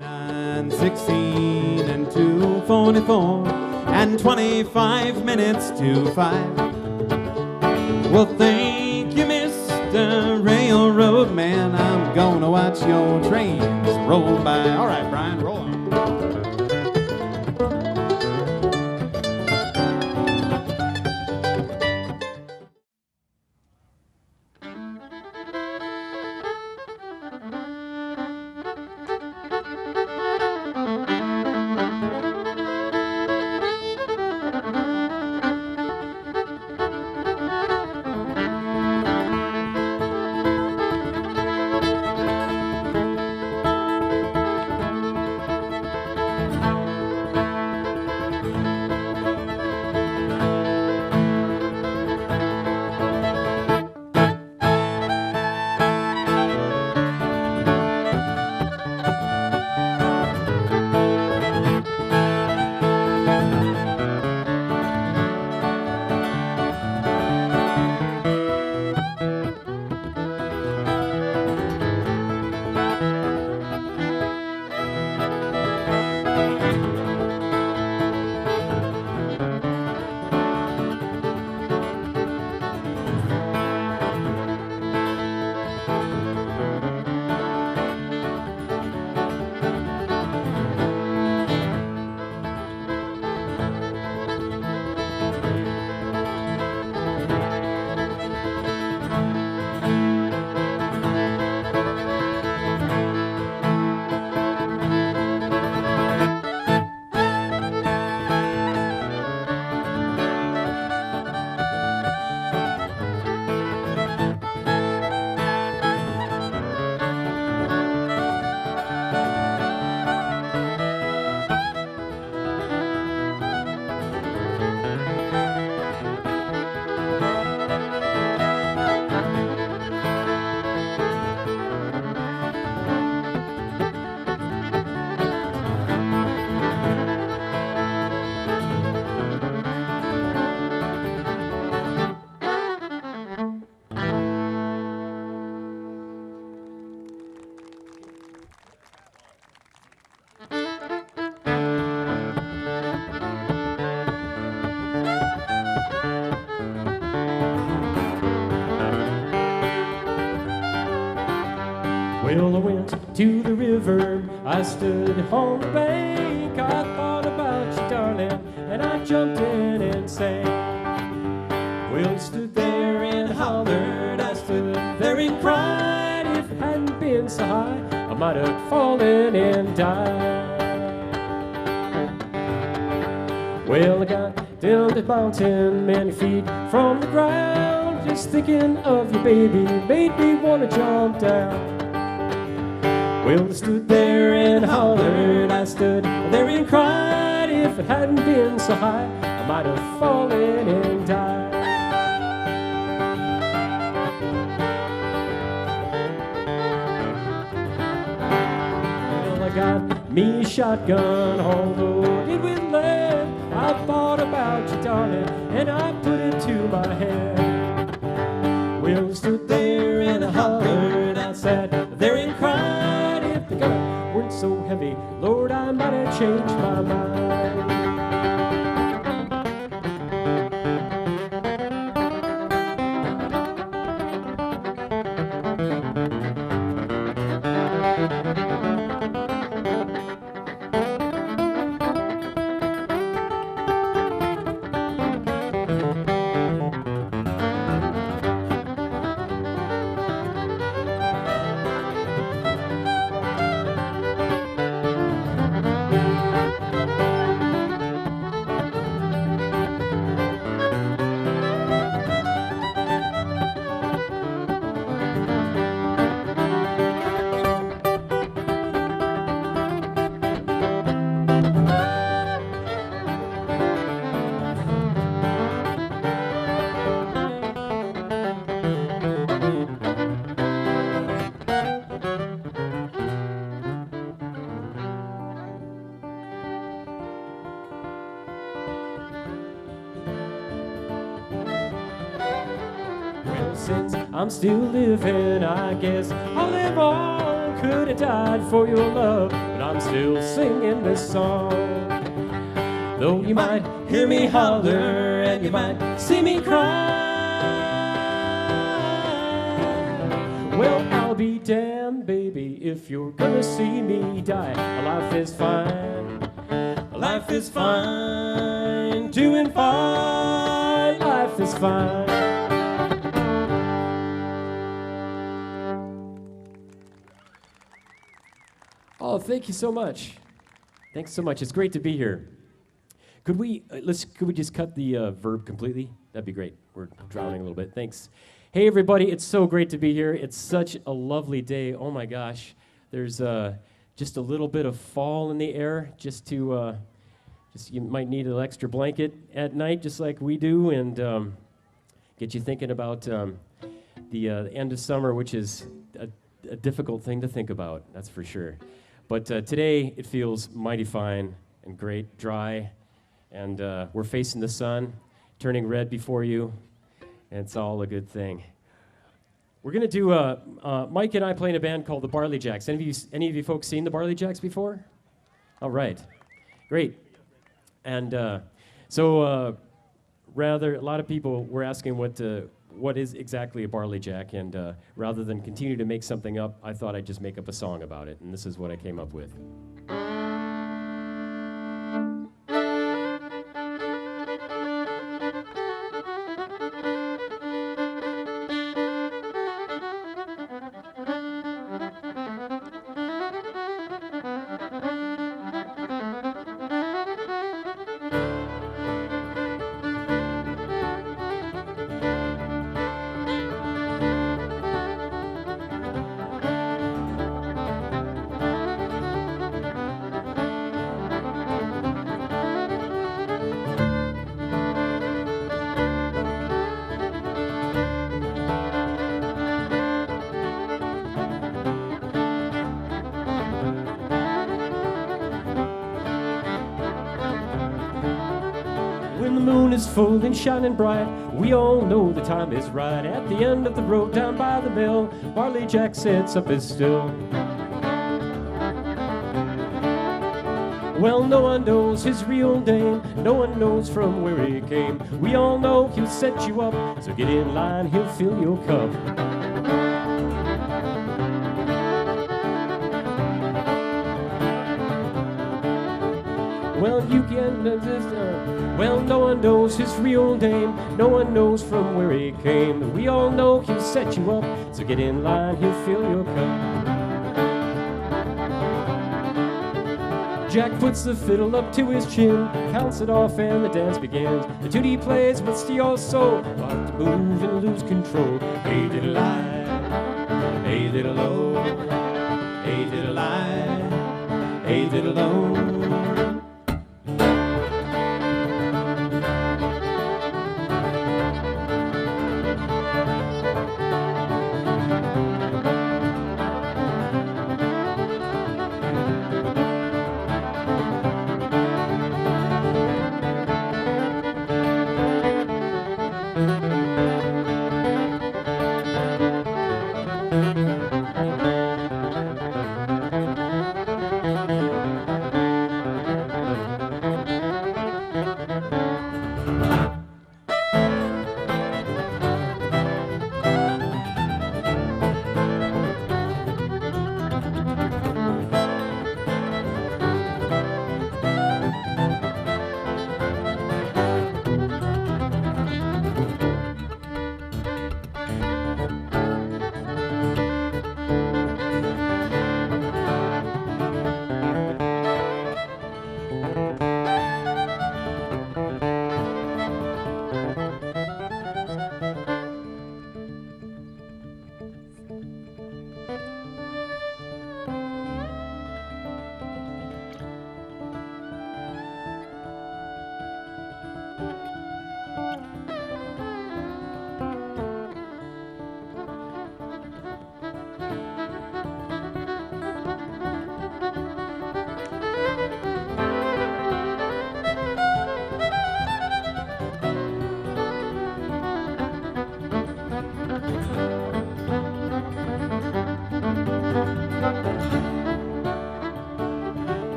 9:16 and 2:44 and 25 minutes to 5. Well, thank you, Mr. Railroad Man. I'm gonna watch your trains roll by. All right, Brian, roll on. Well, I went to the river, I stood on the bank, I thought about you, darling, and I jumped in and sang. Well, I stood there and hollered, I stood there and cried. If it hadn't been so high, I might have fallen and died. Well, I got down the mountain many feet from the ground, just thinking of you, baby, made me want to jump down. Well, I stood there and hollered, I stood there and cried. If it hadn't been so high, I might have fallen and died. Well, I got me a shotgun, all loaded with lead. I thought about you, darling, and I put it to my head. Well, I stood there and hollered, I sat there and cried. If the gun weren't so heavy, Lord, I might have changed my mind. Since I'm still living, I guess I'll live on, could have died for your love, but I'm still singing this song. Though you might hear me holler and you might see me cry, well, I'll be damned, baby, if you're gonna see me die. Life is fine, life is fine, doing fine, life is fine. Oh, thank you so much. Thanks so much. It's great to be here. Could we just cut the verb completely? That'd be great. We're drowning a little bit. Thanks. Hey, everybody. It's so great to be here. It's such a lovely day. Oh, my gosh. There's just a little bit of fall in the air. You might need an extra blanket at night, just like we do, and get you thinking about the end of summer, which is a difficult thing to think about, that's for sure. But today, it feels mighty fine and great, dry, and we're facing the sun, turning red before you, and it's all a good thing. We're going to do, Mike and I play in a band called the Barley Jacks. Any of you folks seen the Barley Jacks before? All right, great. And rather, a lot of people were asking what is exactly a barley jack, and rather than continue to make something up, I thought I'd just make up a song about it, and this is what I came up with. When the moon is full and shining bright, we all know the time is right. At the end of the road down by the mill, Barley Jack sits up as still. Well, no one knows his real name, no one knows from where he came. We all know he'll set you up, so get in line, he'll fill your cup. Well, you can, well, no one knows his real name, no one knows from where he came. We all know he'll set you up, so get in line, he'll fill your cup. Jack puts the fiddle up to his chin, counts it off and the dance begins. The tune he plays must steal your soul, about to move and lose control. Hey diddle I, hey diddle o, hey diddle I, hey diddle o.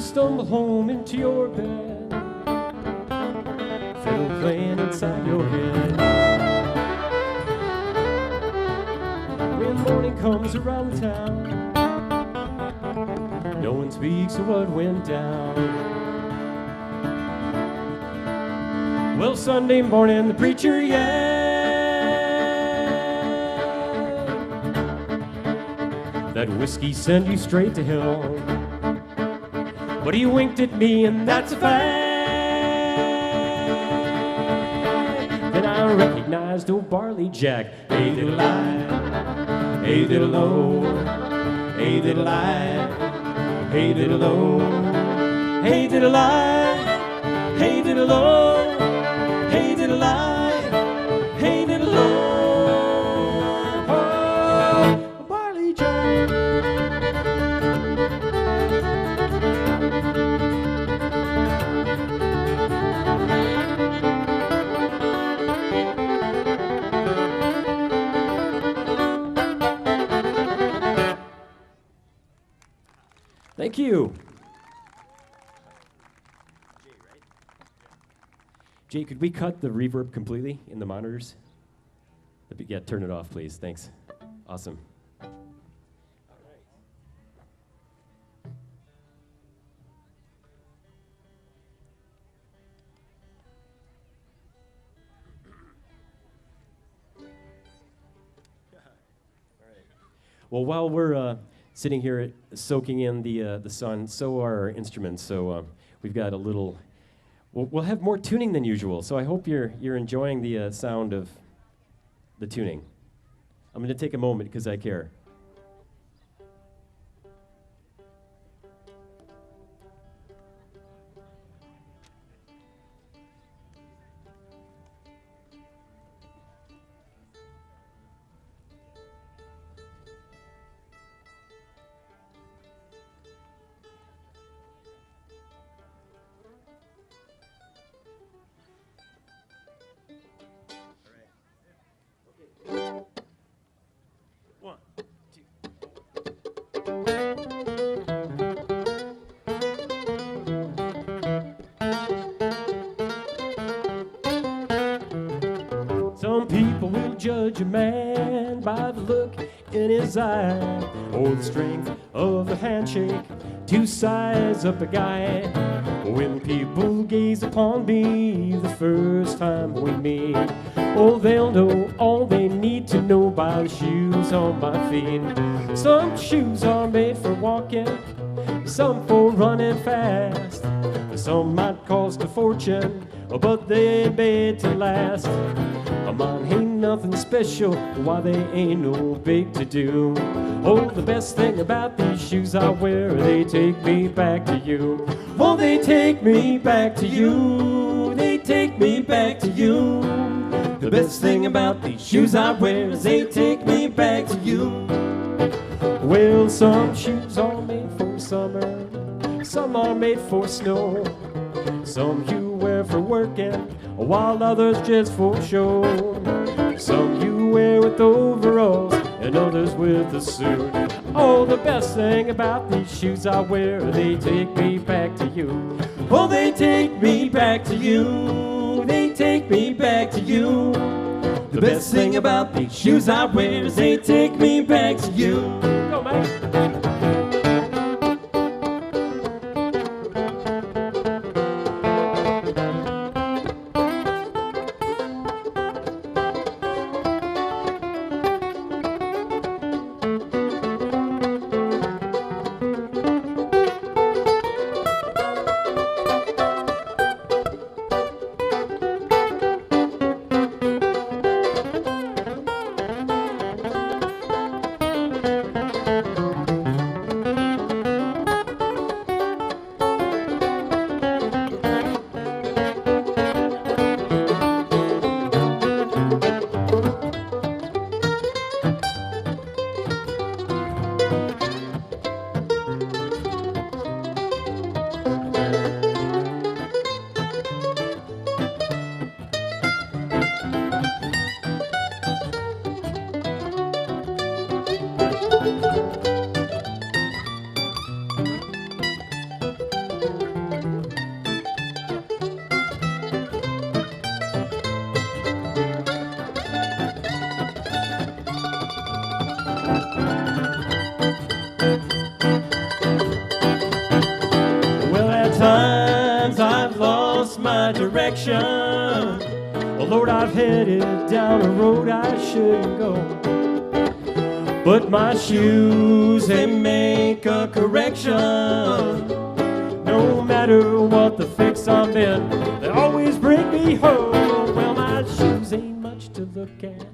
stumble home into your bed, fiddle playing inside your head. When morning comes around town, no one speaks of what went down. Well, Sunday morning the preacher yelled that whiskey send you straight to hell. But he winked at me, and that's a fact. Then I recognized old Barley Jack. Hey diddle I, hey diddle o, hey diddle I, hey diddle o, hey diddle I, hey diddle o, hey diddle I, hey diddle o. Oh, Barley Jack. Thank you. Jay, could we cut the reverb completely in the monitors? Yeah, turn it off, please. Thanks. Awesome. Well, while we're sitting here soaking in the sun, so are our instruments. So we've got a little. We'll have more tuning than usual. So I hope you're enjoying the sound of the tuning. I'm going to take a moment because I care. Some people will judge a man by the look in his eye, or the strength of the handshake to size up a guy. When people gaze upon me the first time we meet, oh, they'll know all they need to know by the shoes on my feet. Some shoes are made for walking, some for running fast. Some might cost a fortune, but they ain't made to last. Mine ain't nothing special, why they ain't no big to do. Oh, the best thing about these shoes I wear, they take me back to you. Oh, they take me back to you. They take me back to you. The best thing about these shoes I wear is they take me back to you. Well, some shoes are made for summer, some are made for snow. Some you wear for working, while others just for show. Some you wear with overalls, and others with a suit. Oh, the best thing about these shoes I wear, they take me back to you. Oh, they take me back to you. They take me back to you. The best thing about these shoes I wear is they take me back to you. Go, man. correction. Oh Lord, I've headed down a road I shouldn't go. But my shoes, they make a correction. No matter what the fix I'm in, they always bring me home. Well, my shoes ain't much to look at,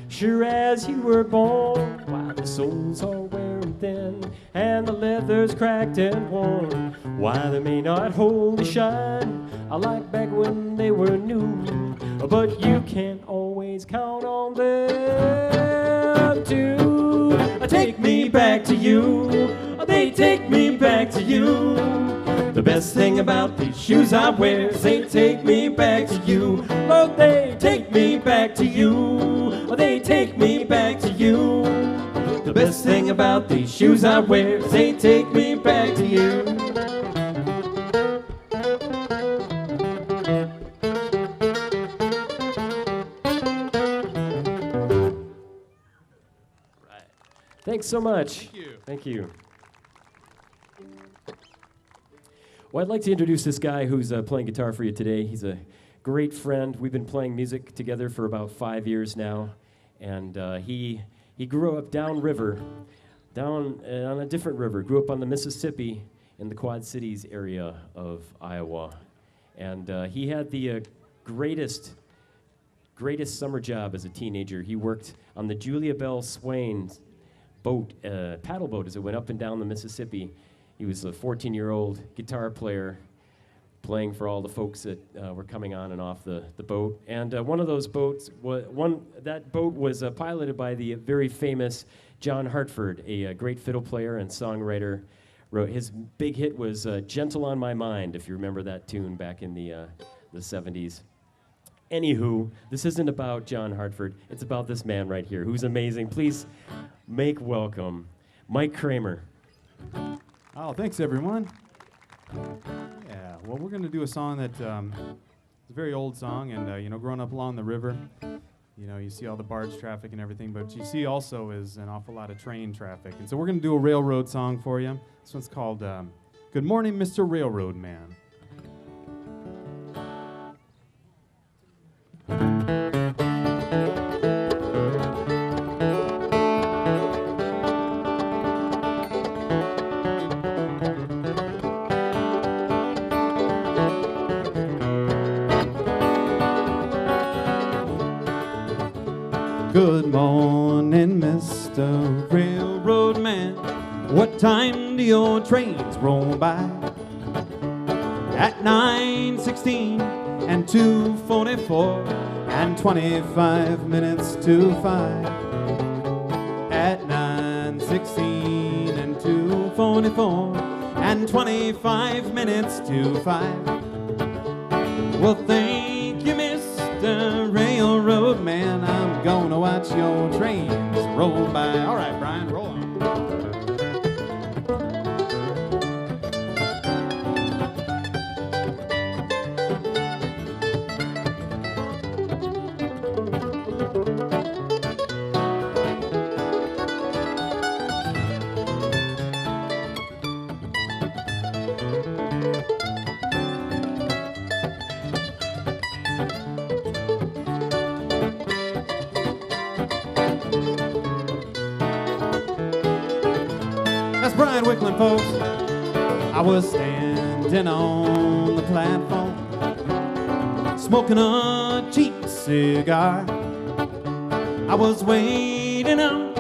sure as you were born. While the soles are wearing thin and the leather's cracked and worn, why they may not hold the shine I like back when they were new. But you can't always count on them to take me back to you. They take me back to you. The best thing about these shoes I wear is they take me back to you. Oh, they take me back to you. Oh, they take me back to you. The best thing about these shoes I wear is they take me back to you. Right. Thanks so much. Thank you. Thank you. Well, I'd like to introduce this guy who's playing guitar for you today. He's a great friend. We've been playing music together for about 5 years now, and he grew up downriver, down on a different river. Grew up on the Mississippi in the Quad Cities area of Iowa, and he had the greatest summer job as a teenager. He worked on the Julia Bell Swain's boat, paddle boat, as it went up and down the Mississippi. He was a 14-year-old guitar player playing for all the folks that were coming on and off the boat. And one of those boats, that boat was piloted by the very famous John Hartford, a great fiddle player and songwriter. His big hit was Gentle on My Mind, if you remember that tune back in the 70s. Anywho, this isn't about John Hartford. It's about this man right here, who's amazing. Please make welcome Mike Kramer. Oh, thanks, everyone. Yeah, well, we're going to do a song that it's a very old song, and, growing up along the river, you see all the barge traffic and everything, but you see also is an awful lot of train traffic. And so we're going to do a railroad song for you. This one's called Good Morning, Mr. Railroad Man. Good morning, Mr. Railroad Man. What time do your trains roll by? At 9:16 and 2:44 and 25 minutes to 5. At 9:16 and 2:44 and 25 minutes to 5. Well, thank you, Mr. Railroad Man. I'm gonna watch your trains roll by. All right, Brian, roll on. That's BrianWicklund, folks. I was standing on the platform, smoking a cheap cigar. I was waiting on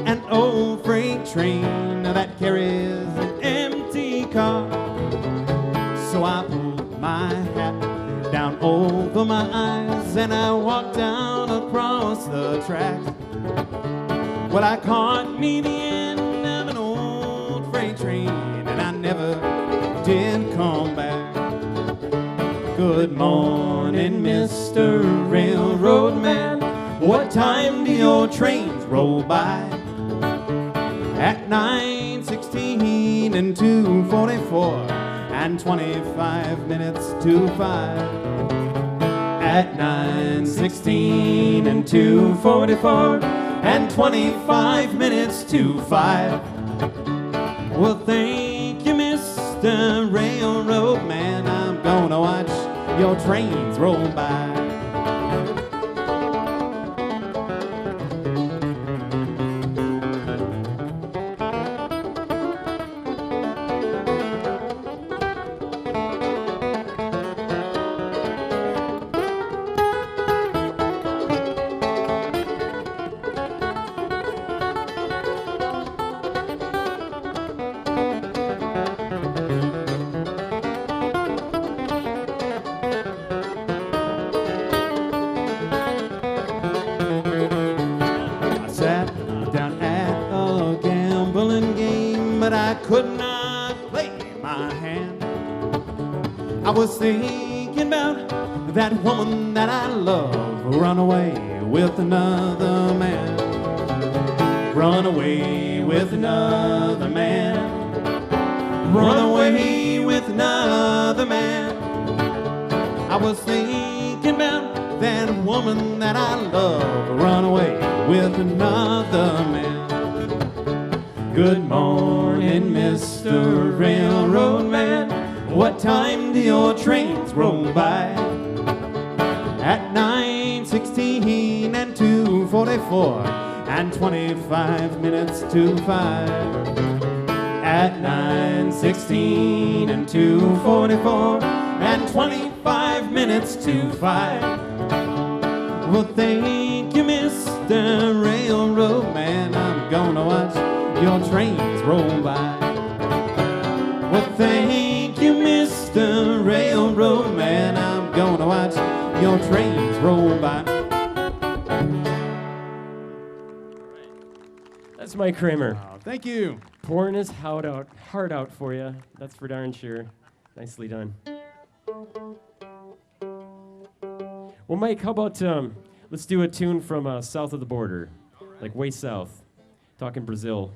an old freight train that carries an empty car. So I pulled my hat down over my eyes and I walked down across the track. Well, I caught me the end of an old freight train and I never did come back. Good morning, Mr. Railroad Man. What time do your trains roll by? At 9:16 and 2:44 and 25 minutes to 5. At 9:16 and 2:44 and 25 minutes to 5. Well, thank you, Mr. Railroad Man. I'm gonna watch your trains roll by. But I could not play my hand. I was thinking about that woman that I love, run away with another man. Run away with another man. Run away with another man. I was thinking about that woman that I love, run away with another man. Good morning, Mr. Railroad Man. What time do your trains roll by? At 9:16 and 2:44 and 25 minutes to 5. At 9:16 and 2:44 and 25 minutes to 5. Well, thank you, Mr. Railroad Man. I'm gonna watch your trains roll by. Well, thank you, Mr. Railroad Man. I'm gonna watch your trains roll by. That's Mike Kramer. Wow, thank you. Pouring his heart out for you. That's for darn sure. Nicely done. Well, Mike, how about let's do a tune from south of the border, like way south, talking Brazil.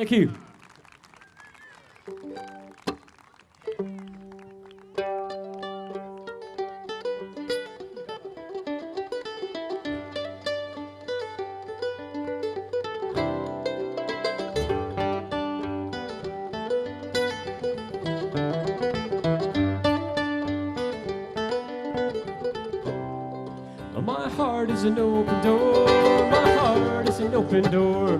Thank you. My heart is an open door, my heart is an open door.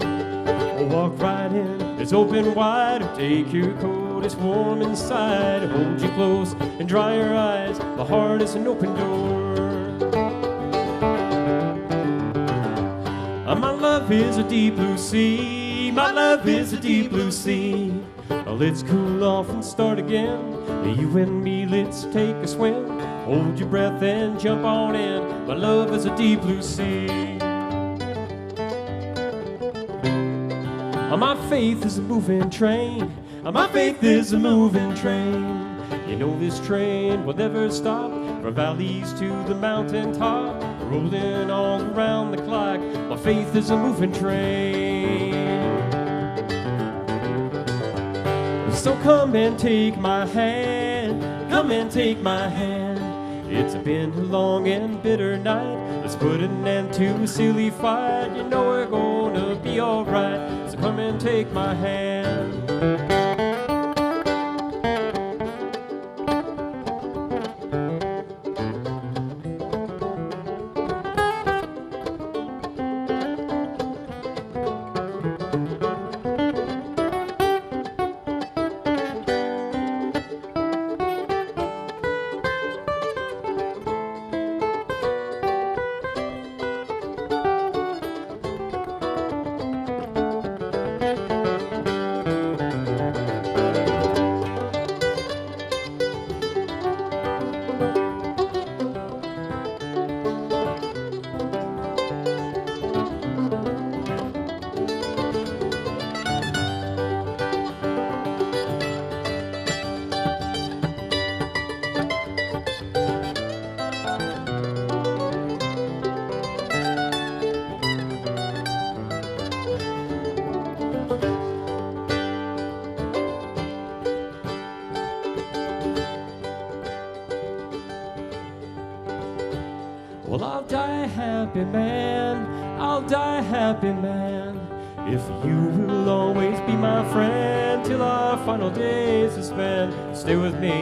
Oh, walk right in, it's open wide. Take your coat, it's warm inside. Hold you close and dry your eyes. My heart is an open door. My love is a deep blue sea, my love is a deep blue sea. Let's cool off and start again. You and me, let's take a swim. Hold your breath and jump on in. My love is a deep blue sea. My faith is a moving train. My faith is a moving train. You know this train will never stop. From valleys to the mountain top, rolling all around the clock. My faith is a moving train. So come and take my hand. Come and take my hand. It's been a long and bitter night. Let's put an end to a silly fight. You know we're gonna be alright. So come and take my hand. Well, I'll die a happy man, I'll die a happy man, if you will always be my friend till our final days are spent. Stay with me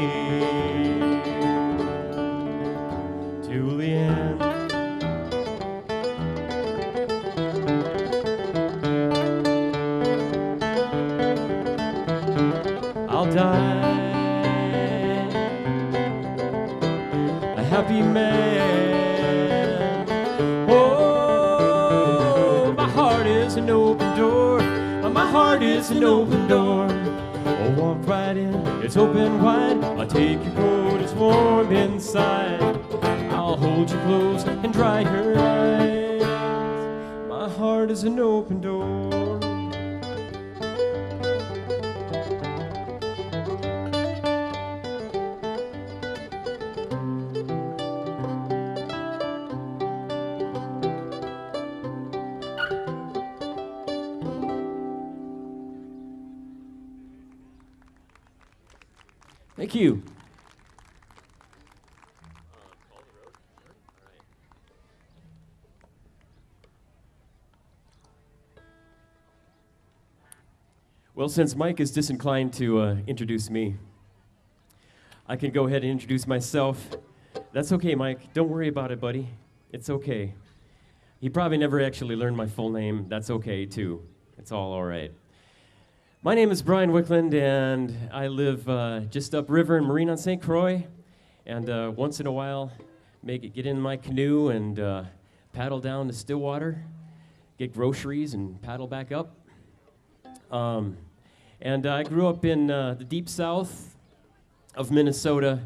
till the end. I'll die a happy man. An open door, my heart is an open door. Oh, walk right in, it's open wide. I'll take your coat, it's warm inside. I'll hold you close and dry your eyes. My heart is an open door. Thank you. Well, since Mike is disinclined to introduce me, I can go ahead and introduce myself. That's okay, Mike. Don't worry about it, buddy. It's okay. He probably never actually learned my full name. That's okay, too. It's all right. My name is Brian Wicklund, and I live just upriver in Marine on St. Croix. And once in a while, get in my canoe and paddle down to Stillwater, get groceries, and paddle back up. And I grew up in the deep south of Minnesota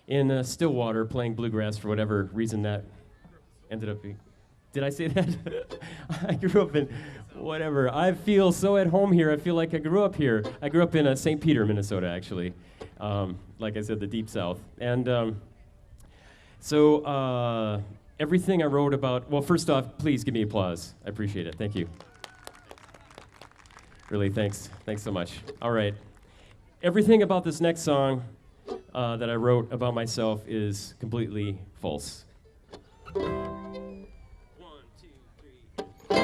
in Stillwater, playing bluegrass for whatever reason that ended up being. Did I say that? I grew up in whatever. I feel so at home here. I feel like I grew up here. I grew up in St. Peter, Minnesota, actually. Like I said, the deep south. And so everything I wrote about, well, first off, please give me applause. I appreciate it. Thank you. Really, thanks. Thanks so much. All right. Everything about this next song that I wrote about myself is completely false. 1, 2, 3.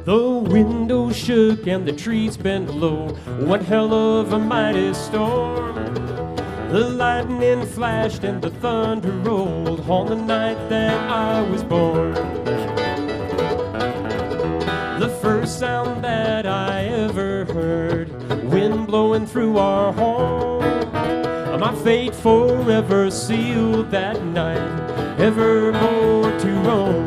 The window shook and the trees bent low. One hell of a mighty storm. The lightning flashed and the thunder rolled on the night that I was born. The first sound that I ever heard, wind blowing through our home. My fate forever sealed that night, evermore to roam.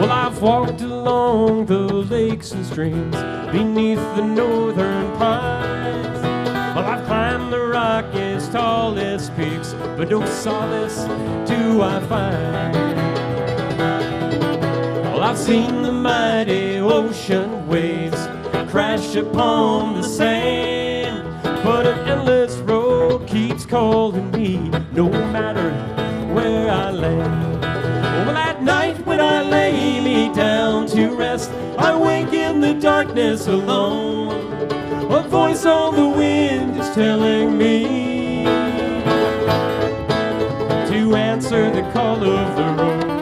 Well, I've walked along the lakes and streams beneath the northern pines. Well, I've climbed the Rockies' tallest peaks, but no solace do I find. Well, I've seen the mighty ocean waves crash upon the sand, but an endless road keeps calling me no matter where I land. Well, at night when I lay me down to rest, I wake in the darkness alone. A voice on the wind is telling me to answer the call of the road.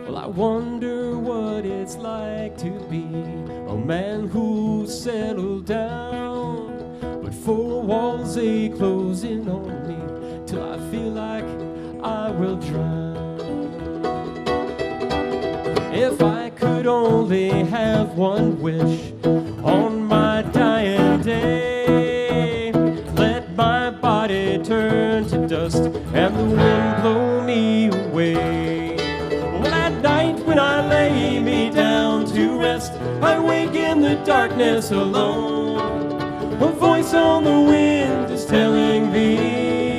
Well, I wonder what it's like to be a man who settled down, but four walls they close in on me till I feel like I will drown. If I could only have one wish on my dying day, let my body turn to dust and the wind blow me away. At night when I lay me down to rest, I wake in the darkness alone. A voice on the wind is telling me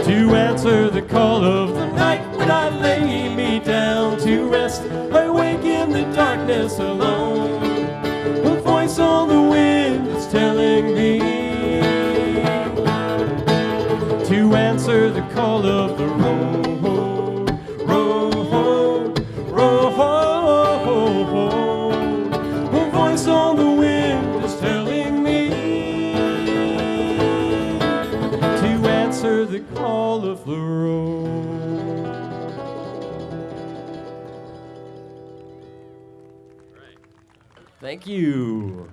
to answer the call of the night. When I lay me down to rest, I wake in the darkness alone. A voice on the wind is telling me to answer the call of the road. A voice on the wind is telling me to answer the call of the road. Right. Thank you.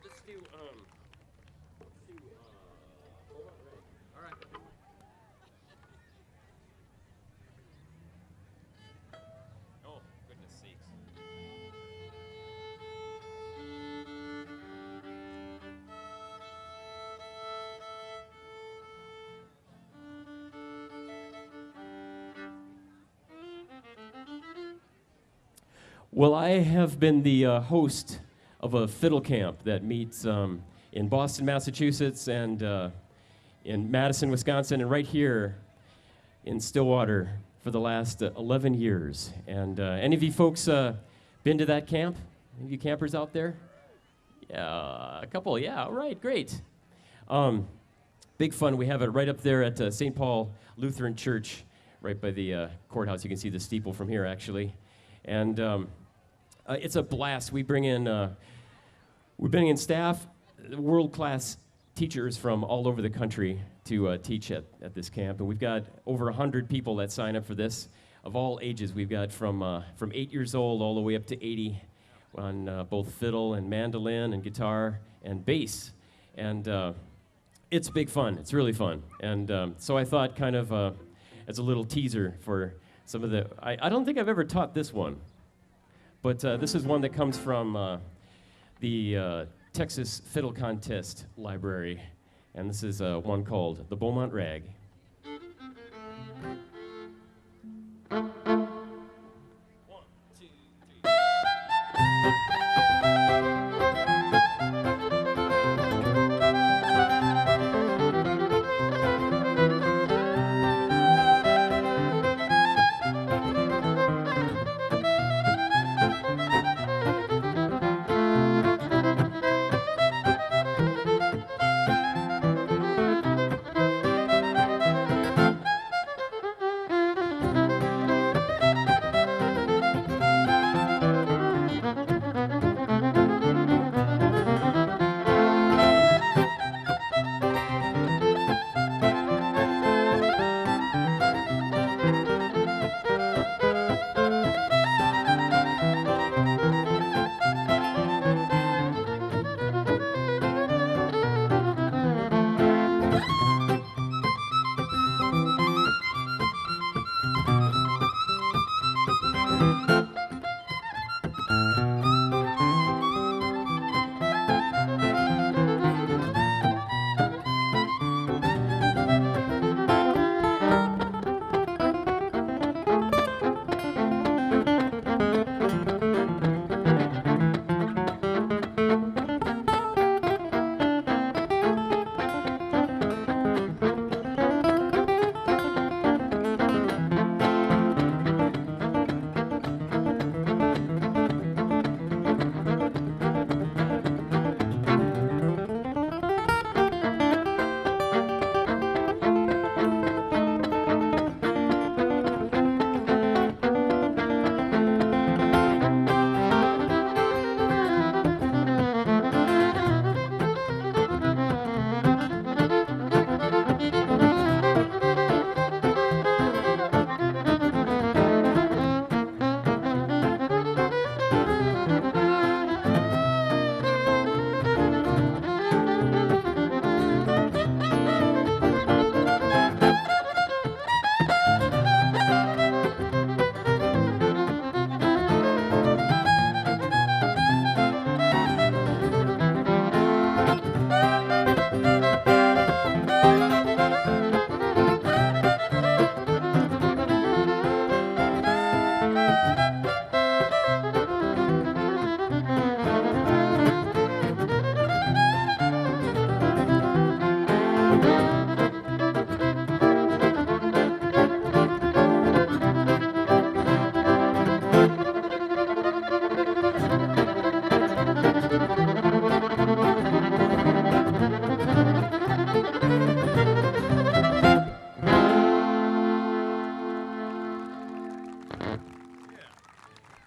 Let's do all right. Oh, goodness sakes. Well, I have been the host of a fiddle camp that meets in Boston, Massachusetts, and in Madison, Wisconsin, and right here in Stillwater for the last 11 years. And any of you folks been to that camp? Any of you campers out there? Yeah, a couple, yeah, all right, great. Big fun. We have it right up there at St. Paul Lutheran Church, right by the courthouse. You can see the steeple from here, actually. And it's a blast. We bring in staff, world-class teachers from all over the country to teach at this camp. And we've got over 100 people that sign up for this, of all ages. We've got from 8 years old all the way up to 80 on both fiddle and mandolin and guitar and bass. And it's big fun. It's really fun. And so I thought kind of as a little teaser for some of the... I don't think I've ever taught this one, but this is one that comes from the Texas Fiddle Contest Library, and this is one called The Beaumont Rag.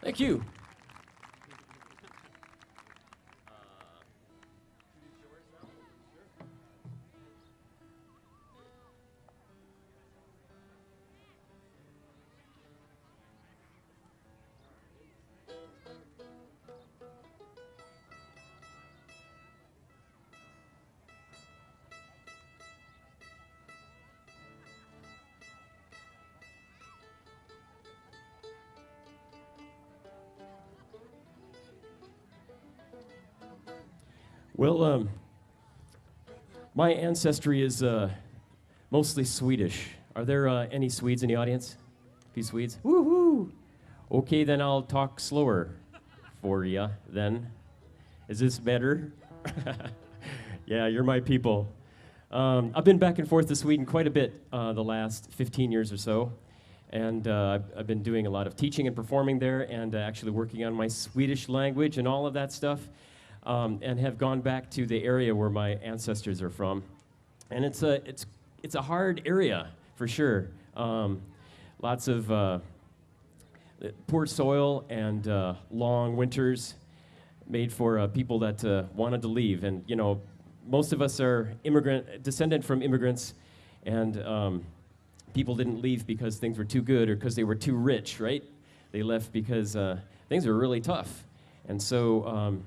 Thank you. Well, my ancestry is mostly Swedish. Are there any Swedes in the audience? A few Swedes? Woohoo! Okay, then I'll talk slower for you then. Is this better? Yeah, you're my people. I've been back and forth to Sweden quite a bit the last 15 years or so. And I've been doing a lot of teaching and performing there and actually working on my Swedish language and all of that stuff. And have gone back to the area where my ancestors are from, and it's a hard area for sure. Lots of poor soil and long winters, made for people that wanted to leave. And you know, most of us are descendant from immigrants, and people didn't leave because things were too good or because they were too rich, right? They left because things were really tough, and so.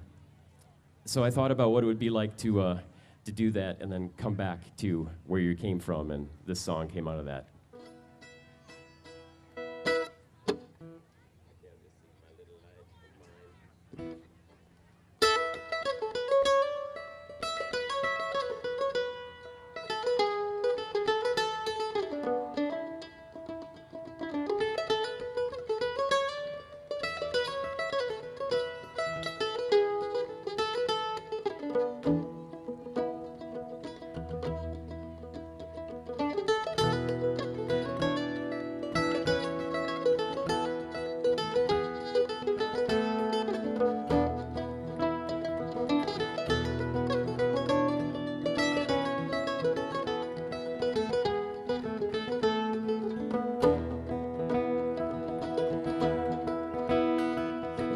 So I thought about what it would be like to to do that and then come back to where you came from, and this song came out of that.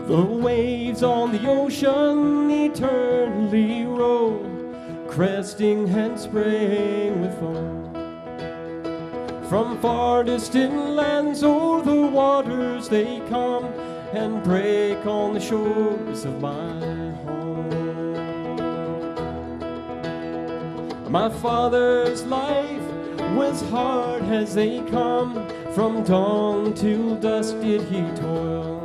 The waves on the ocean eternally roll, cresting and spraying with foam. From far distant lands o'er the waters they come and break on the shores of my home. My father's life was hard as they come, from dawn till dusk did he toil.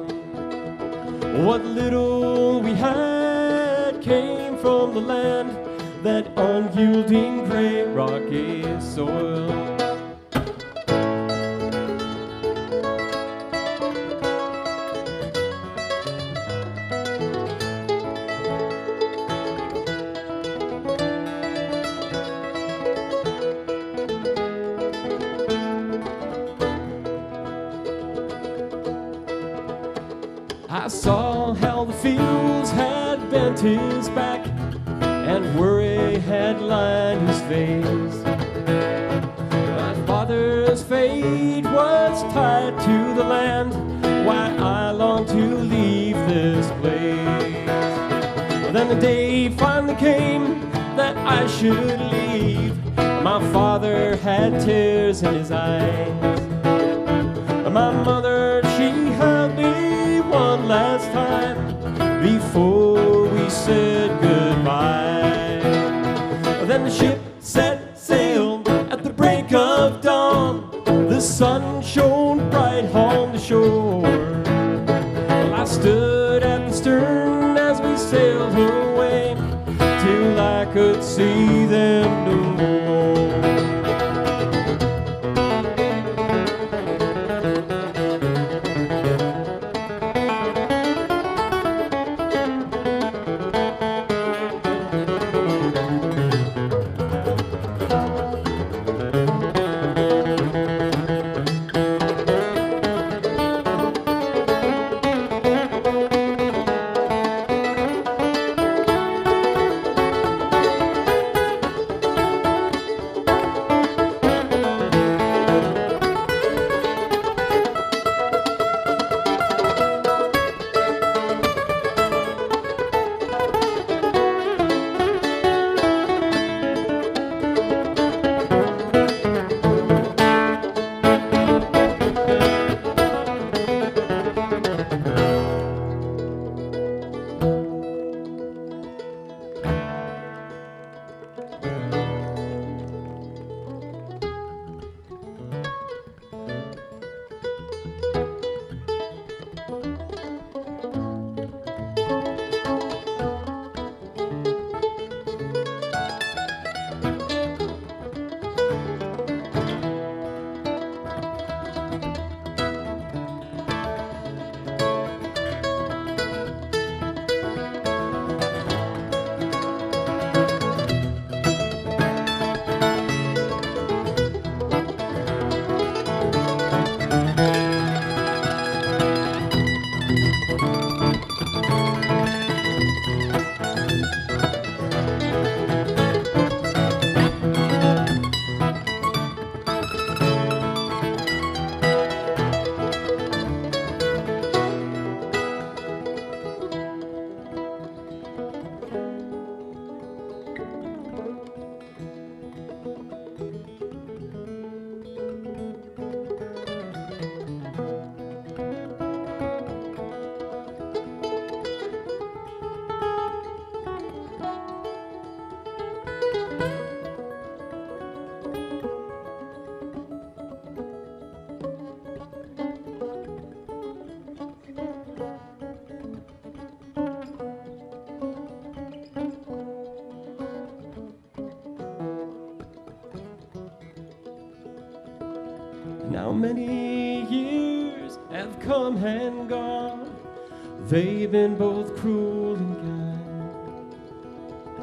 What little we had came from the land, that unyielding great rocky soil. I saw how the fields had bent his back and worry had lined his face. My father's fate was tied to the land, why I longed to leave this place. Then the day finally came that I should leave. My father had tears in his eyes. My mother, she held me one last time before we said goodbye. Then the ship set sail at the break of dawn. The sun shone bright on the shore. Well, I stood at the stern as we sailed away till I could see them no more. How many years have come and gone? They've been both cruel and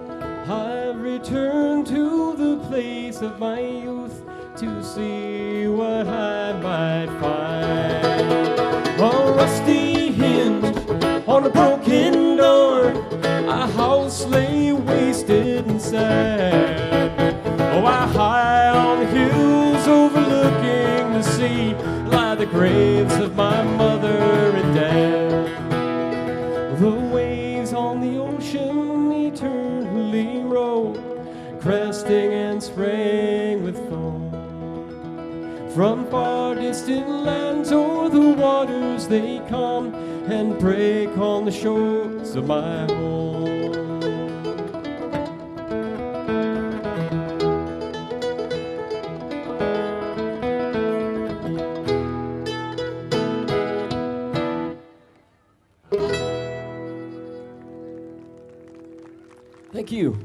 kind. I've returned to the place of my youth to see what I might find. A rusty hinge on a broken door, a house lay wasted and sad. Oh, high on the hills overlooking the sea lie the graves of my mother and dad. The waves on the ocean eternally roll, cresting and spraying with foam. From far distant lands o'er the waters they come and break on the shores of my home. Thank you.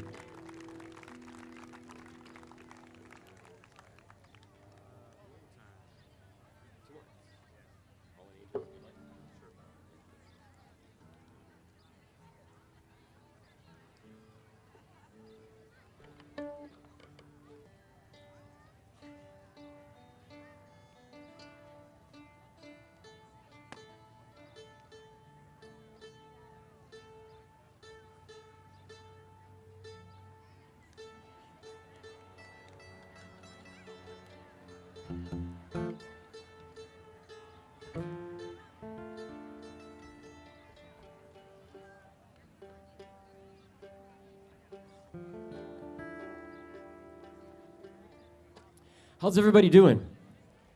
How's everybody doing?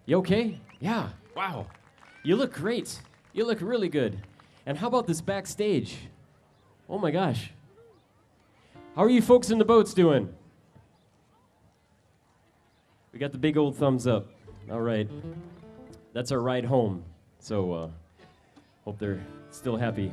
You okay? Yeah. Wow. You look great. You look really good. And how about this backstage? Oh my gosh. How are you folks in the boats doing? We got the big old thumbs up. All right. That's our ride home. So hope they're still happy.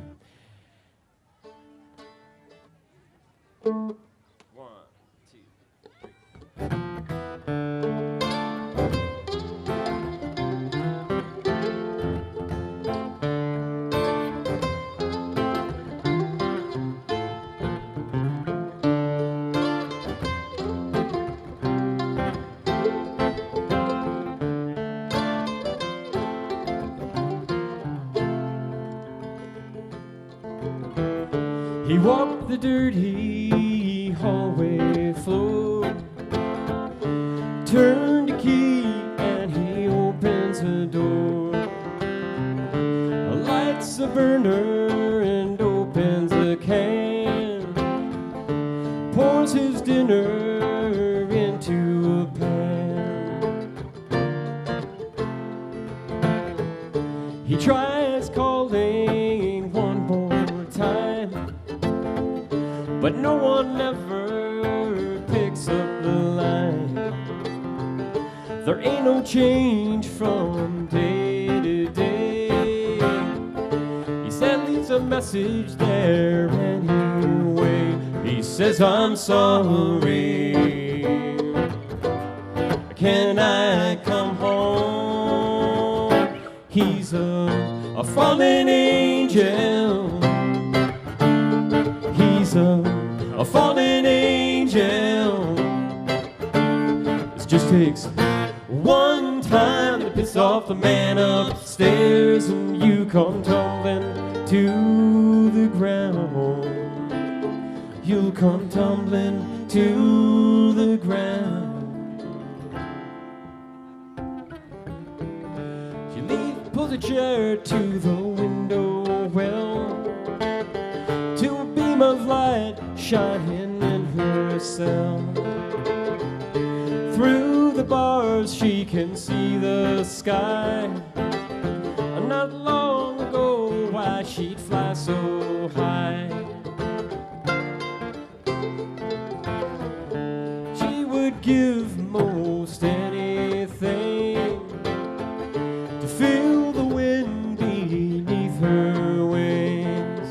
He walked the dirty hallway floor, turned a key and he opens a door, lights a burner and opens a can, pours his dinner into a pan. He tries calling one more time, but no one ever picks up the line. There ain't no change from day to day. He said leaves a message there anyway. He says, I'm sorry, can I come home? He's a fallen angel. He's a fallen angel. This just takes one time to piss off the man upstairs, and you come tumbling to the ground. You'll come tumbling to the ground. Pulls a chair to the window well, to a beam of light shining in her cell. Through the bars she can see the sky. Not long ago, why she'd fly so high. She would give most anything to feel the wind beneath her wings.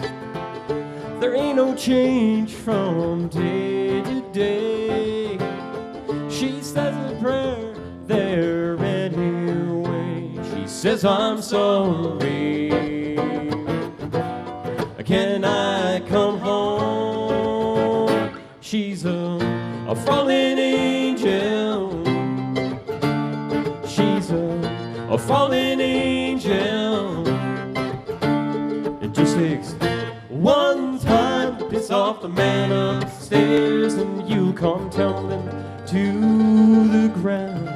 There ain't no change from day to day. She says a prayer there anyway. says I'm sorry. Can I come home? She's a fallen angel. She's a fallen angel. It just takes one time to piss off the man upstairs, and you come tumbling to the ground.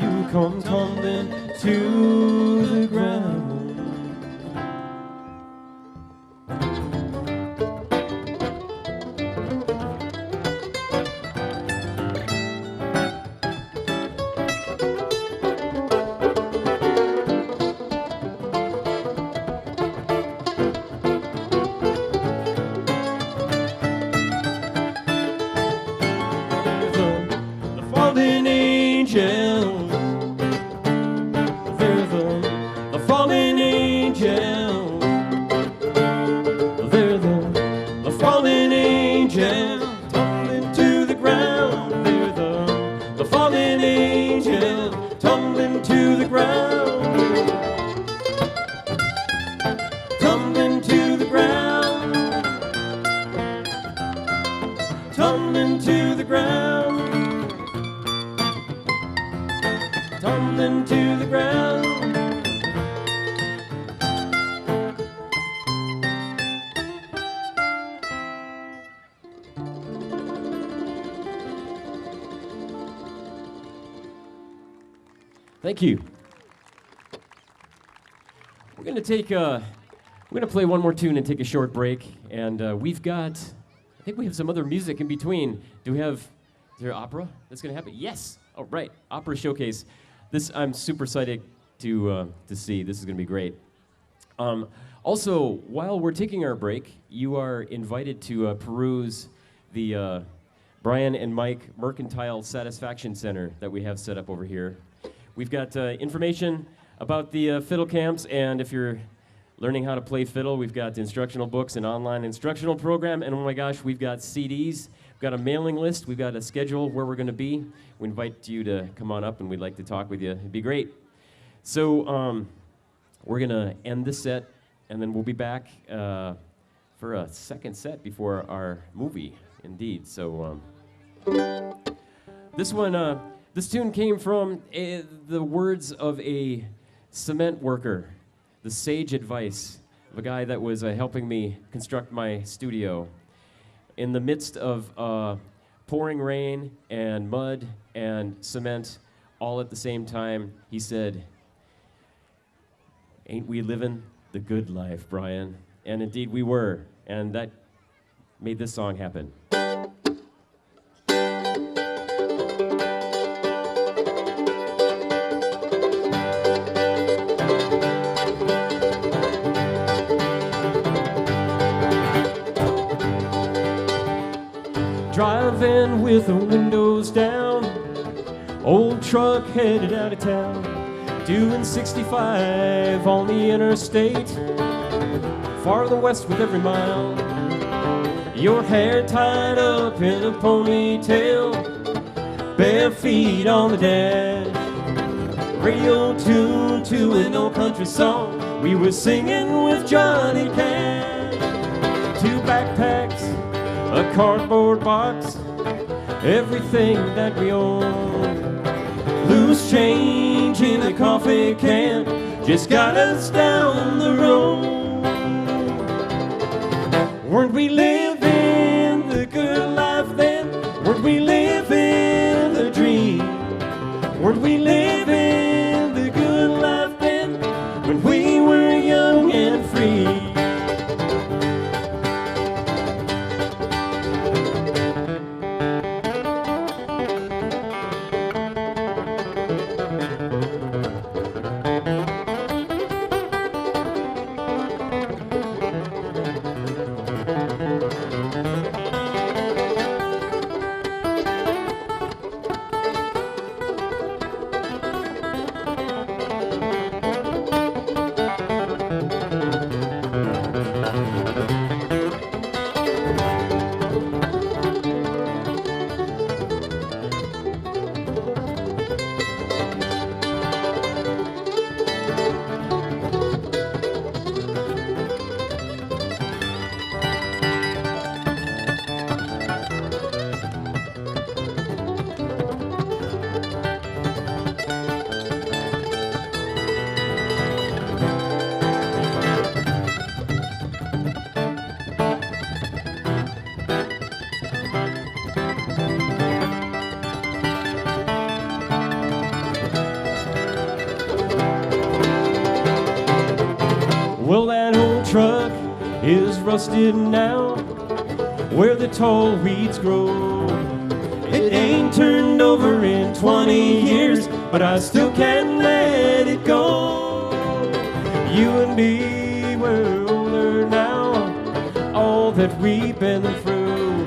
You come tumbling to the ground. Thank you. We're gonna play one more tune and take a short break. And I think we have some other music in between. Is there opera that's gonna happen? Yes. Oh, right. Opera showcase. This I'm super excited to see. This is gonna be great. Also, while we're taking our break, you are invited to peruse the Brian and Mike Mercantile Satisfaction Center that we have set up over here. We've got information about the fiddle camps, and if you're learning how to play fiddle, we've got instructional books, an online instructional program, and oh my gosh, we've got CDs, we've got a mailing list, we've got a schedule where we're going to be. We invite you to come on up, and we'd like to talk with you. It'd be great. So we're going to end this set, and then we'll be back for a second set before our movie, indeed. So this tune came from the words of a cement worker, the sage advice of a guy that was helping me construct my studio. In the midst of pouring rain and mud and cement all at the same time, he said, "Ain't we living the good life, Brian?" And indeed we were, and that made this song happen. Driving with the windows down, old truck headed out of town, doing 65 on the interstate, farther west with every mile. Your hair tied up in a ponytail, bare feet on the dash, radio tuned to an old country song. We were singing with Johnny Cash. 2 backpacks, a cardboard box, everything that we own. Loose change in a coffee can just got us down the road. Weren't we living the good life then? Weren't we living the dream? Weren't we living the good life then? When we were young and free. Well, that old truck is rusted now, where the tall weeds grow. It ain't turned over in 20 years, but I still can't let it go. You and me, we're older now, all that we've been through.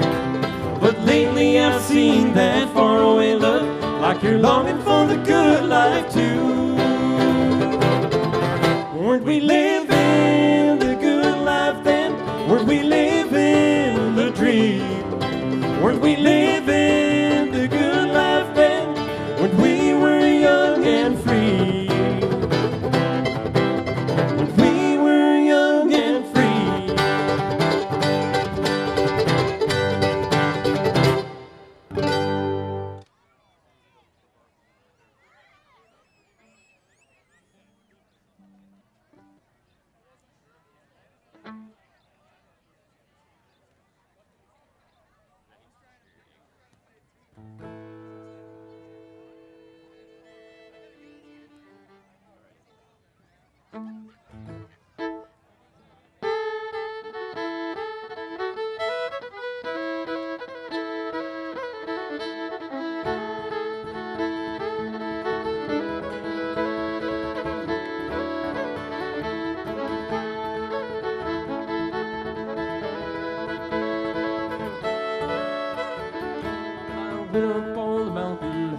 But lately I've seen that faraway look, like you're longing for the good life too. Weren't we living the good life then? Weren't we living the dream? Weren't we living the good life then, when we were young and free? When we were young and free.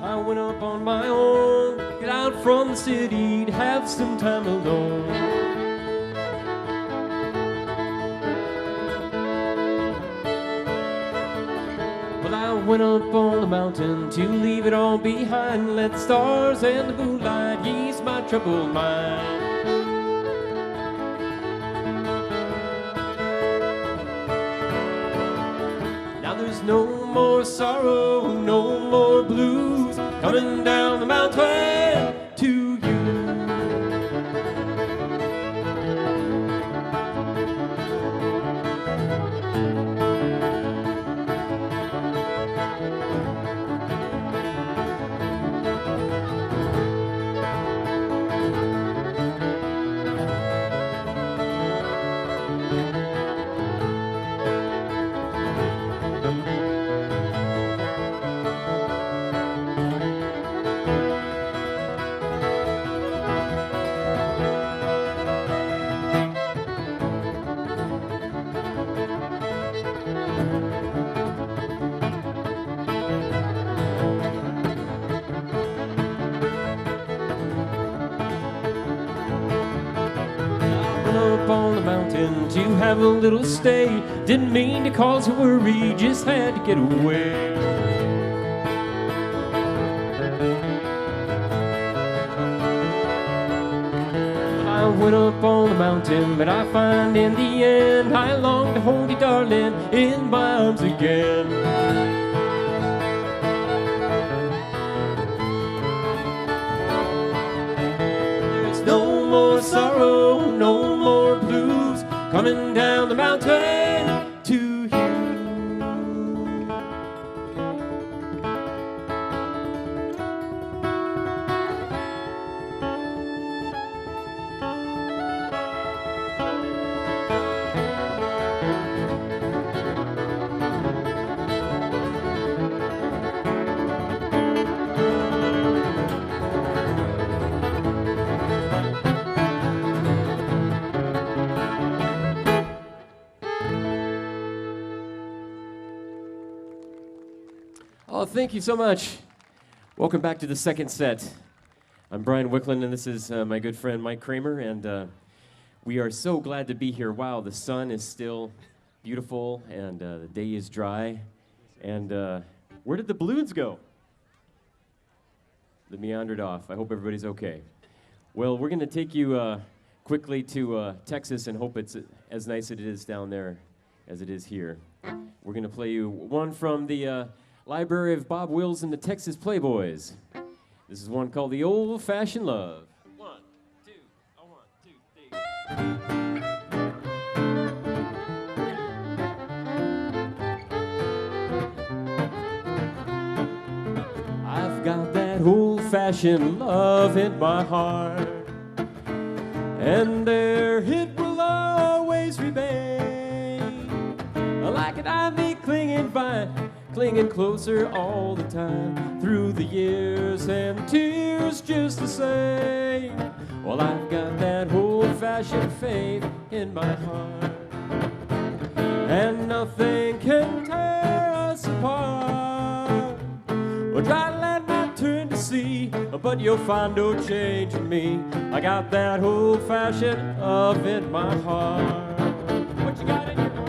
I went up on my own, get out from the city to have some time alone. Well, I went up on the mountain to leave it all behind, let the stars and the moonlight ease my troubled mind. There's no more sorrow, no more blues, coming down the mountain to you. Up on the mountain to have a little stay, didn't mean to cause a worry, just had to get away. Well, I went up on the mountain, but I find in the end I long to hold you, darling, in my arms again. No more sorrow, no more blues, coming down the mountain to you. Oh, thank you so much. Welcome back to the second set. I'm BrianWicklund, and this is my good friend Mike Kramer, and we are so glad to be here. Wow, the sun is still beautiful, and the day is dry. And where did the balloons go? They meandered off. I hope everybody's okay. Well, we're going to take you quickly to Texas and hope it's as nice as it is down there as it is here. We're going to play you one from the Library of Bob Wills and the Texas Playboys. This is one called The Old-Fashioned Love. 1, 2, 1, 2, 3. I've got that old-fashioned love in my heart, and there it will always remain. Like an ivy clinging vine, clinging closer all the time, through the years and tears just the same. Well, I've got that old-fashioned faith in my heart, and nothing can tear us apart. Well, try to let my turn to see, but you'll find no change in me. I got that old-fashioned love in my heart. What you got in your heart?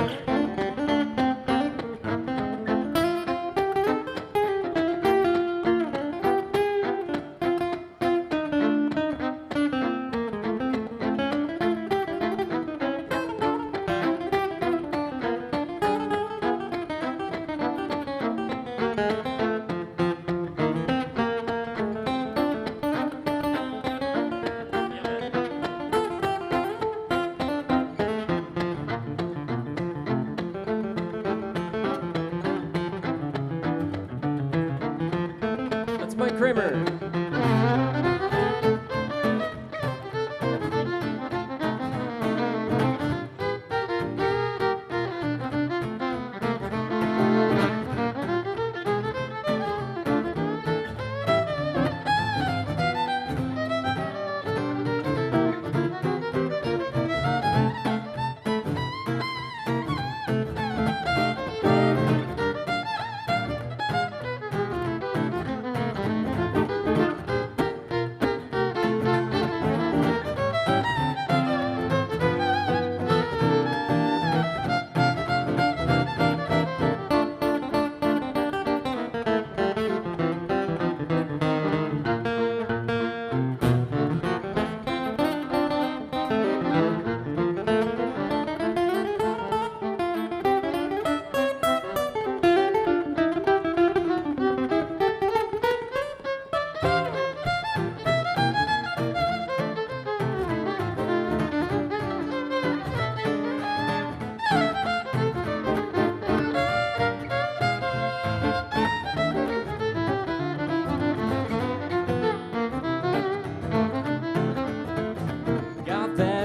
Mike Kramer.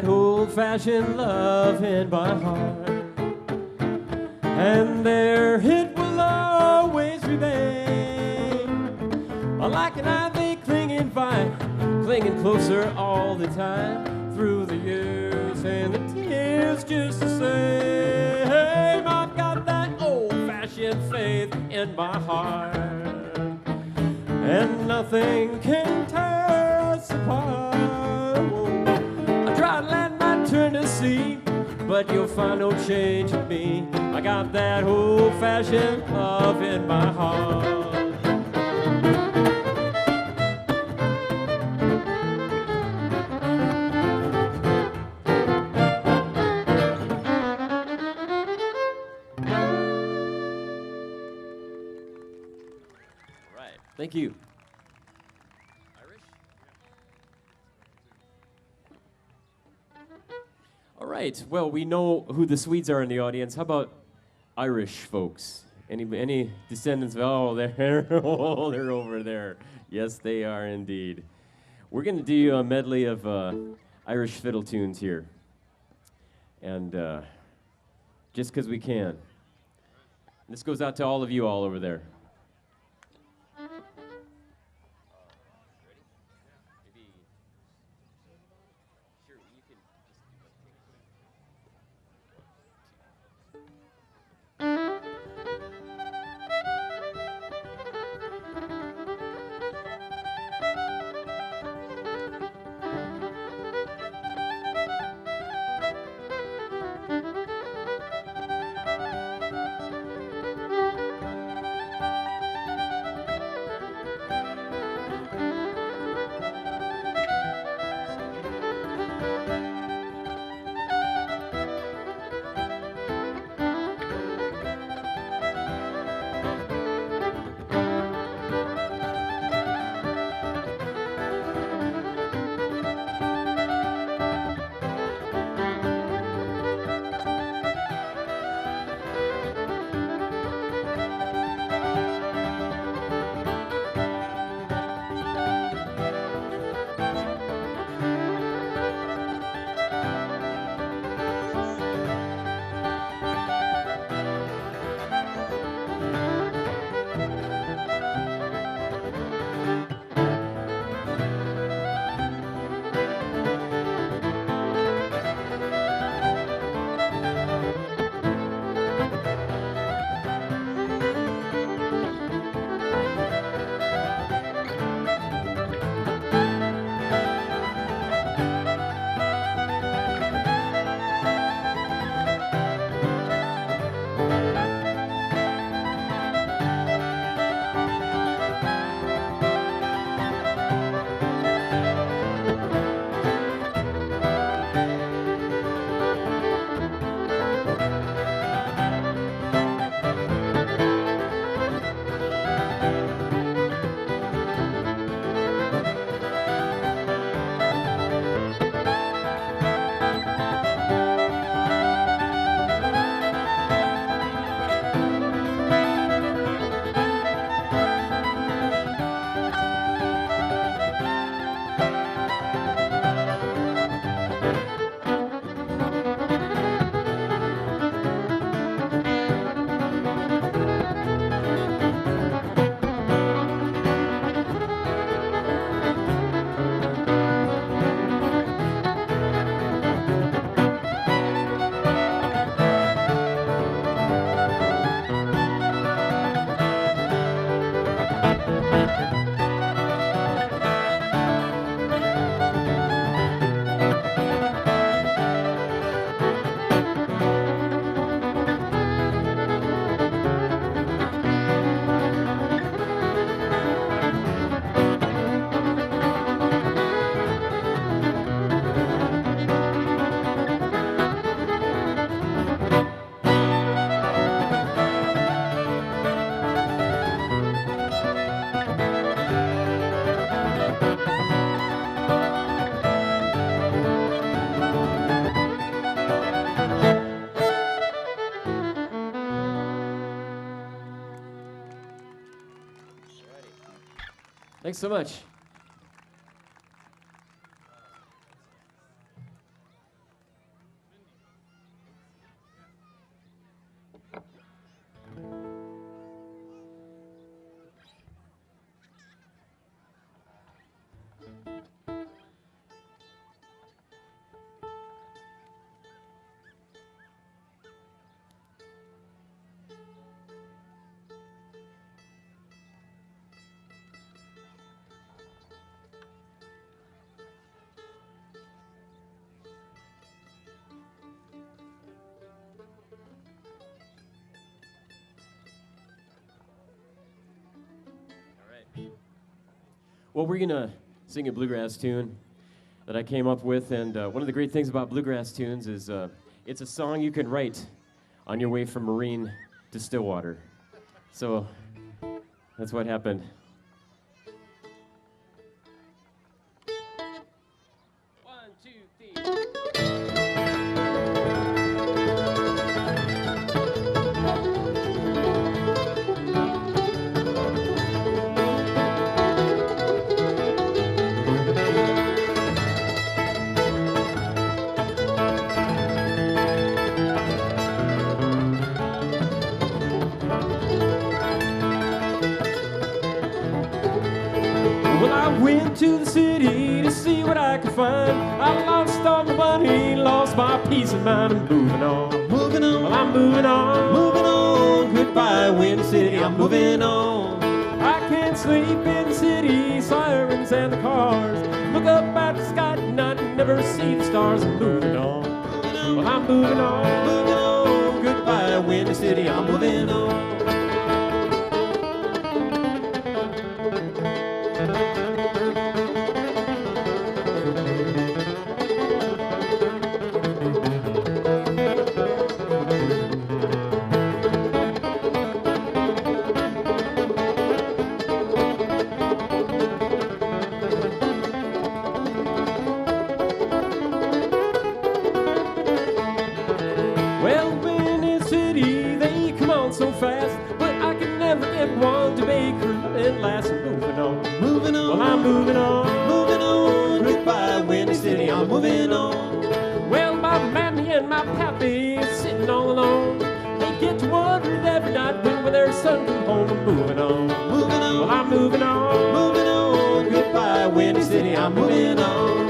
Old-fashioned love in my heart, and there it will always remain. Like an ivy clinging vine, clinging closer all the time, through the years and the tears just the same. I've got that old-fashioned faith in my heart, and nothing can tear us apart. I try to let my turn to see, but you'll find no change in me. I got that old-fashioned love in my heart. All right, thank you. All right, well, we know who the Swedes are in the audience. How about Irish folks? Any descendants of, oh, they're over there. Yes, they are indeed. We're going to do a medley of Irish fiddle tunes here. And just because we can. This goes out to all of you all over there. Thanks so much. Well, we're going to sing a bluegrass tune that I came up with, and one of the great things about bluegrass tunes is it's a song you can write on your way from Marine to Stillwater. So that's what happened. One, two, three. Went to the city to see what I could find. I lost all my money, lost my peace of mind. I'm moving on. I'm moving on. Well, I'm moving on. Moving on. Goodbye, Wind City. I'm moving on. I can't sleep in the city, sirens and the cars. Look up at the sky tonight and never see the stars. I'm moving on. Well, I'm moving on. Moving on. Goodbye, Wind City. I'm moving on. So fast, but I can never get one to make her and last. I'm moving on, moving on. Well, I'm moving on, moving on. Goodbye, Windy City, I'm moving on. Well, my mammy and my pappy is sitting all alone. They get to wondering every night when their son comes home. I'm moving on, moving on. Well, I'm moving on, moving on. Goodbye, Windy City, I'm moving on.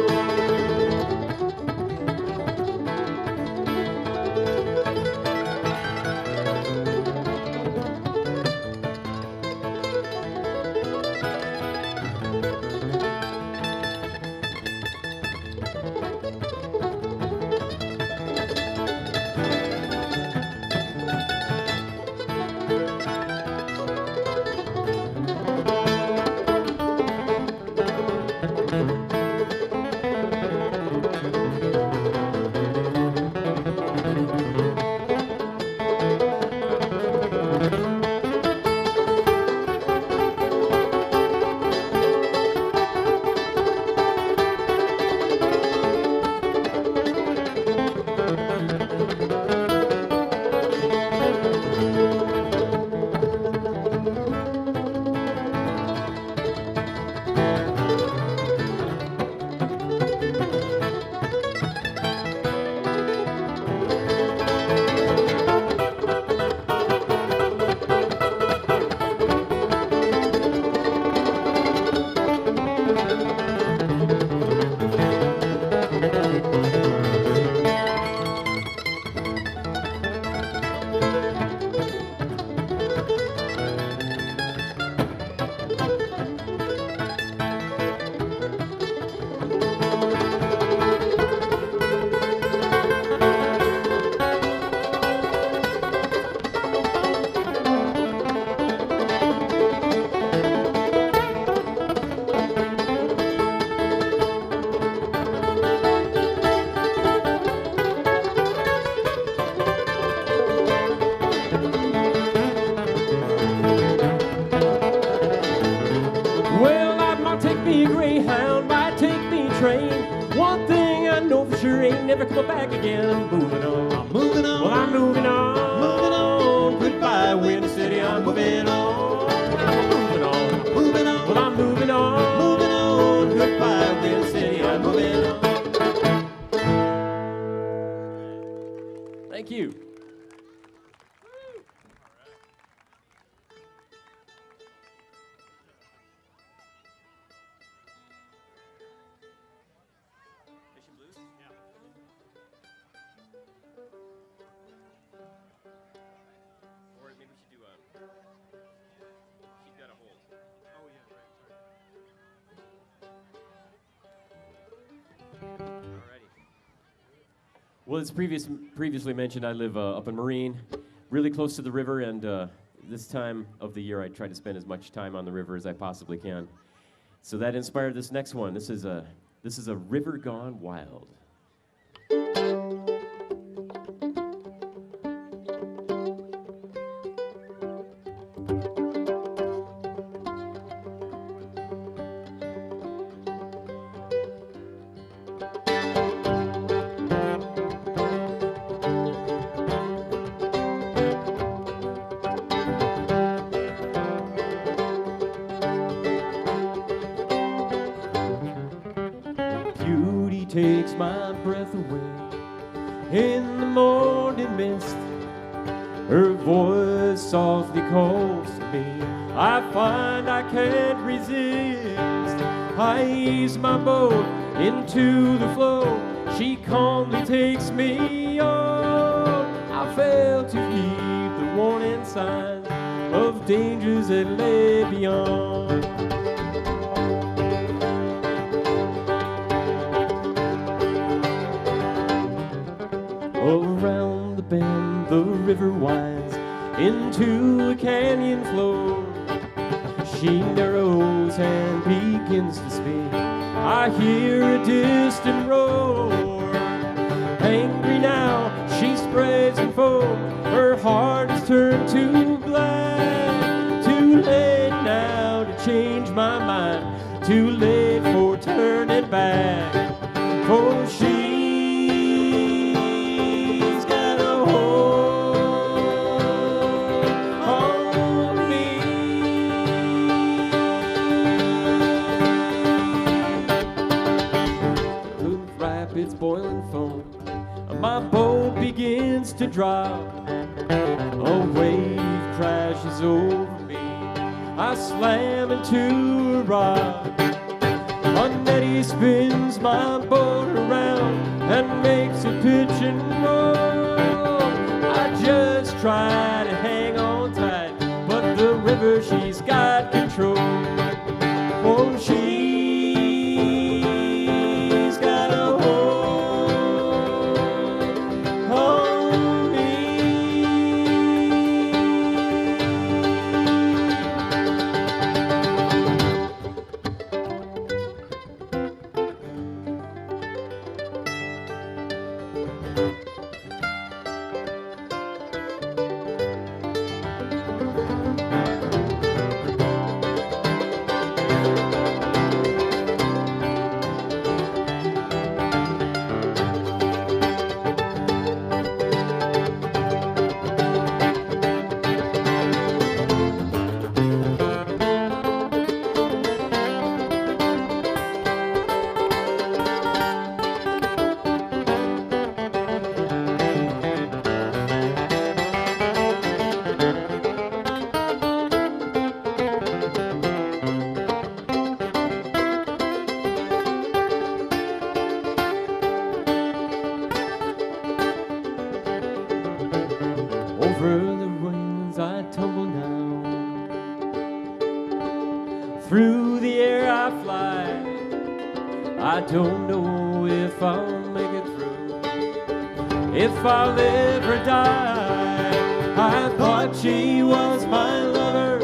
Never come back again. I'm moving on. I'm moving on. Well, I'm moving on. Moving on. Goodbye, Windy City. I'm moving on. I'm moving on. Moving on. Well, I'm moving on. Thank you. Well, as previously mentioned, I live up in Marine, really close to the river, and this time of the year I try to spend as much time on the river as I possibly can. So that inspired this next one. This is a River Gone Wild. Takes my breath away in the morning mist. Her voice softly calls to me. I find I can't resist. I ease my boat into the flow. She calmly takes me on. I fail to heed the warning signs of dangers that lay beyond. Around the bend, the river winds into a canyon floor. She narrows and begins to speak. I hear a distant roar. Angry now, she spreads in foam. Her heart is turned to black. Too late now to change my mind. Too late for turning back. For she's got a hold on me. The rapids boiling foam, my boat begins to drop. A wave crashes over me. I slam into a rock. A eddy spins my boat around and makes a pitch and roll. I just try to hang on tight, but the river, she's got control. Oh, she's got a hold on me. Over the rails I tumble now. Through the air I fly. I don't know if I'll make it through, if I'll ever die. I thought she was my lover.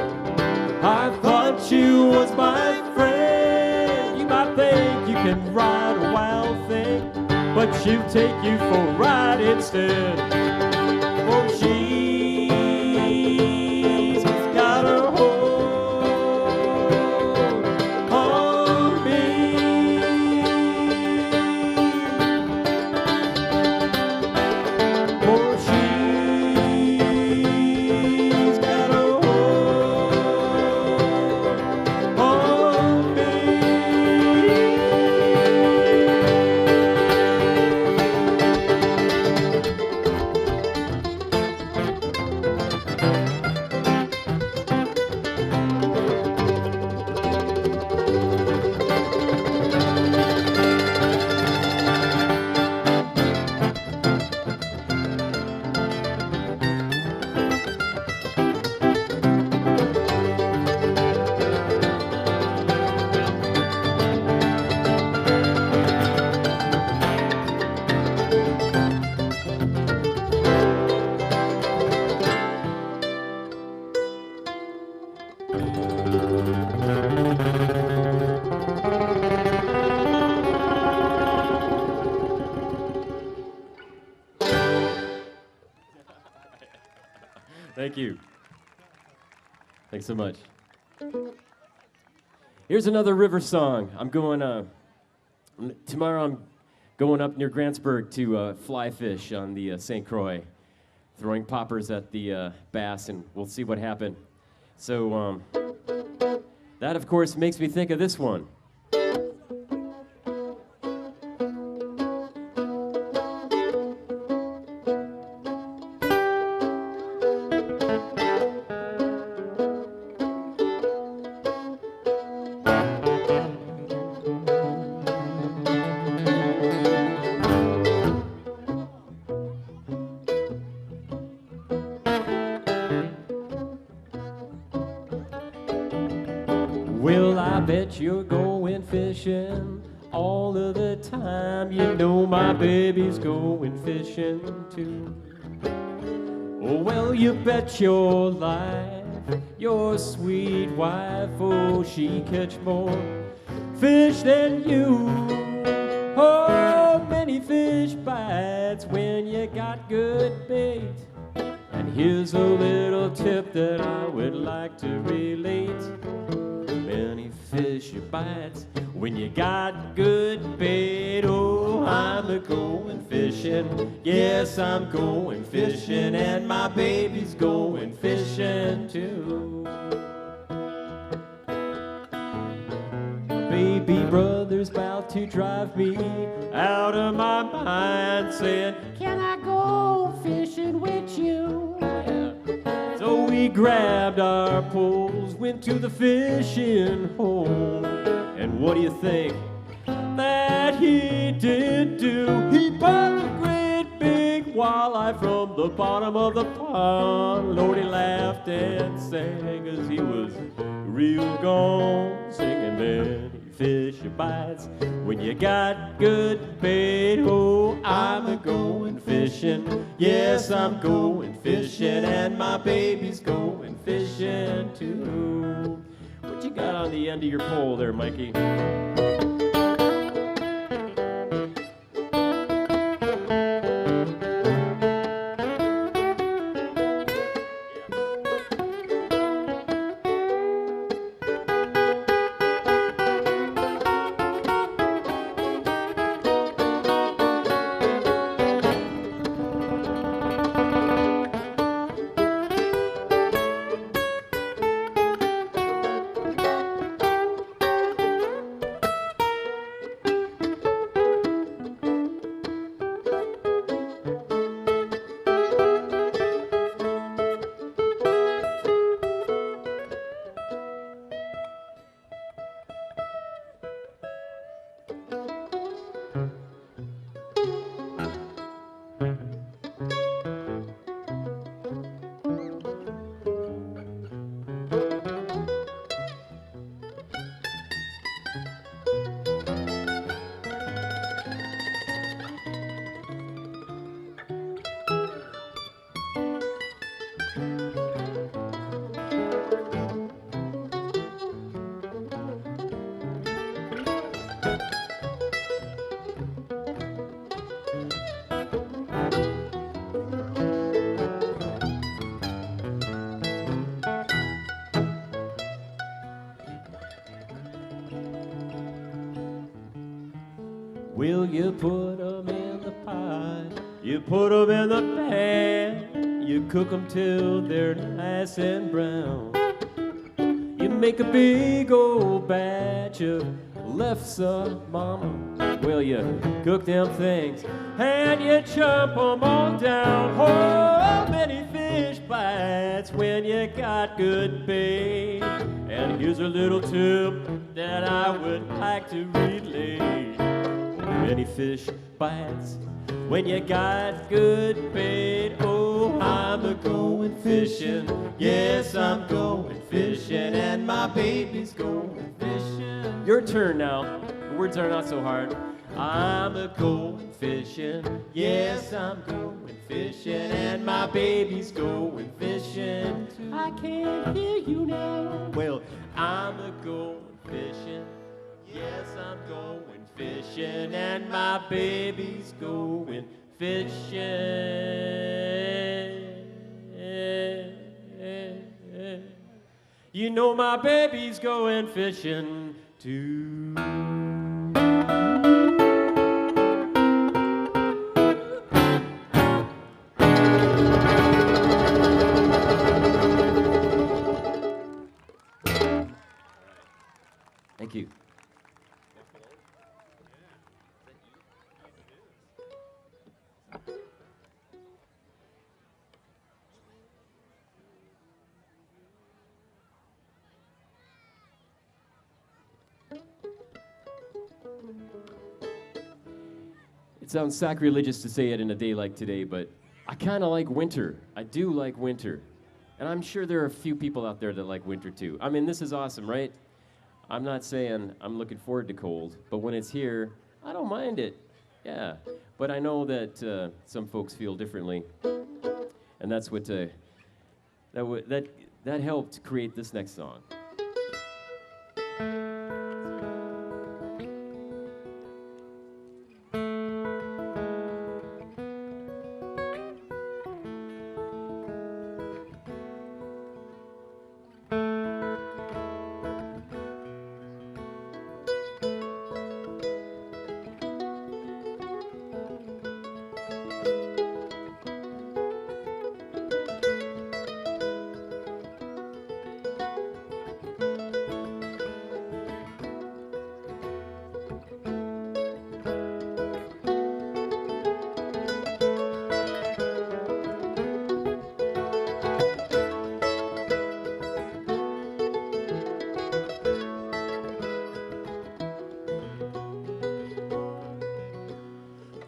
I thought she was my friend. You might think you can ride a wild thing, but she'll take you for a ride instead. For she's got her hold on me. For she's got her hold on me. Thank you. Thanks so much. Here's another river song. I'm going, tomorrow I'm going up near Grantsburg to fly fish on the St. Croix, throwing poppers at the bass, and we'll see what happens. So that, of course, makes me think of this one. Well, I bet you're going fishing all of the time. You know my baby's going fishing too. Oh, well, you bet your life, your sweet wife, oh, she catch more fish than you. Oh, many fish bites when you got good bait. And here's a little tip that I would like to relate. Many fish bites when you got good bait. Oh, I'm a-going fishing. Yes, I'm going fishing, and my baby's going fishing too. My baby brother's about to drive me out of my mind, saying, "Can I go fishing with you?" So we grabbed our poles, went to the fishing hole, and what do you think that he did do? He pulled a great big walleye from the bottom of the pond. Lord, he laughed and sang as he was real gone, singing, many fish bites when you got good bait. Oh, I'm a-going fishing. Yes, I'm going fishing, and my baby's going fishing too. What you got on the end of your pole there, Mikey? Will you put 'em in the pot? You put 'em in the pan. You cook 'em till they're nice and brown. You make a big old batch of lefse, mama. Well, you cook them things and you chop 'em all down. Oh, many fish bites when you got good bait. And here's a little tip that I would like to relay. Many fish bites when you got good bait. Oh, I'm a-going fishing. Yes, I'm going fishing, and my baby's going fishing. Your turn now. The words are not so hard. I'm a-going fishing. Yes, I'm going fishing, and my baby's going fishing too. I can't hear you now. Well, I'm a-going fishing. Yes, I'm going fishing, and my baby's going fishing You know my baby's going fishing too. Thank you. It sounds sacrilegious to say it in a day like today, but I kind of like winter. I do like winter. And I'm sure there are a few people out there that like winter too. I mean, this is awesome, right? I'm not saying I'm looking forward to cold, but when it's here, I don't mind it. Yeah. But I know that some folks feel differently. And that's what that helped create this next song.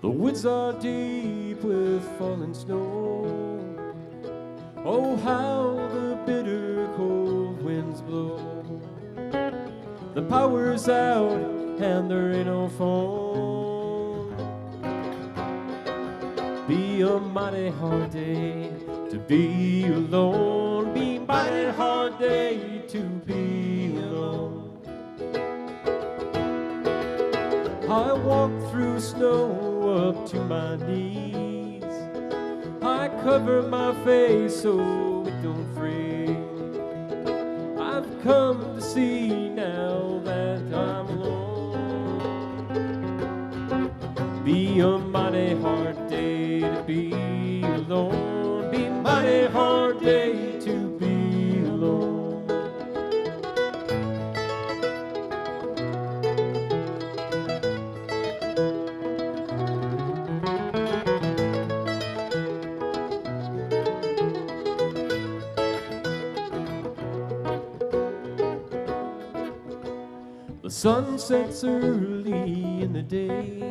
The woods are deep with falling snow. Oh, how the bitter cold winds blow. The power's out and there ain't no phone. Be a mighty hard day to be alone. Be a mighty hard day to be alone. I walk through snow up to my knees. I cover my face so it don't freeze. I've come to see now that I'm alone. Be a mighty hard day to be alone. Be a mighty hard day to be alone. The sun sets early in the day.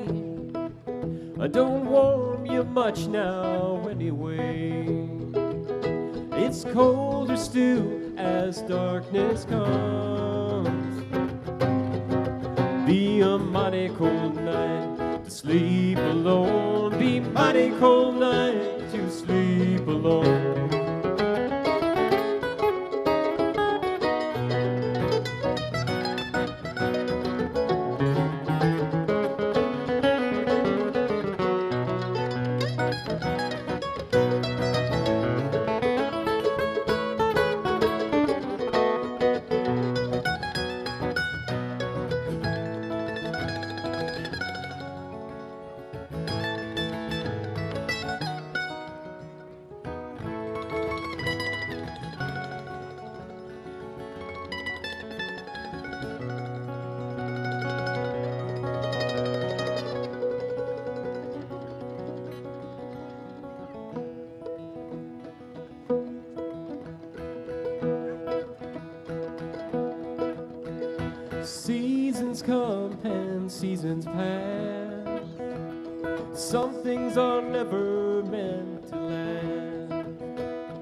I don't warm you much now anyway. It's colder still as darkness comes. Be a mighty cold night to sleep alone. Be a mighty cold night to sleep alone. Seasons come and seasons pass. Some things are never meant to last.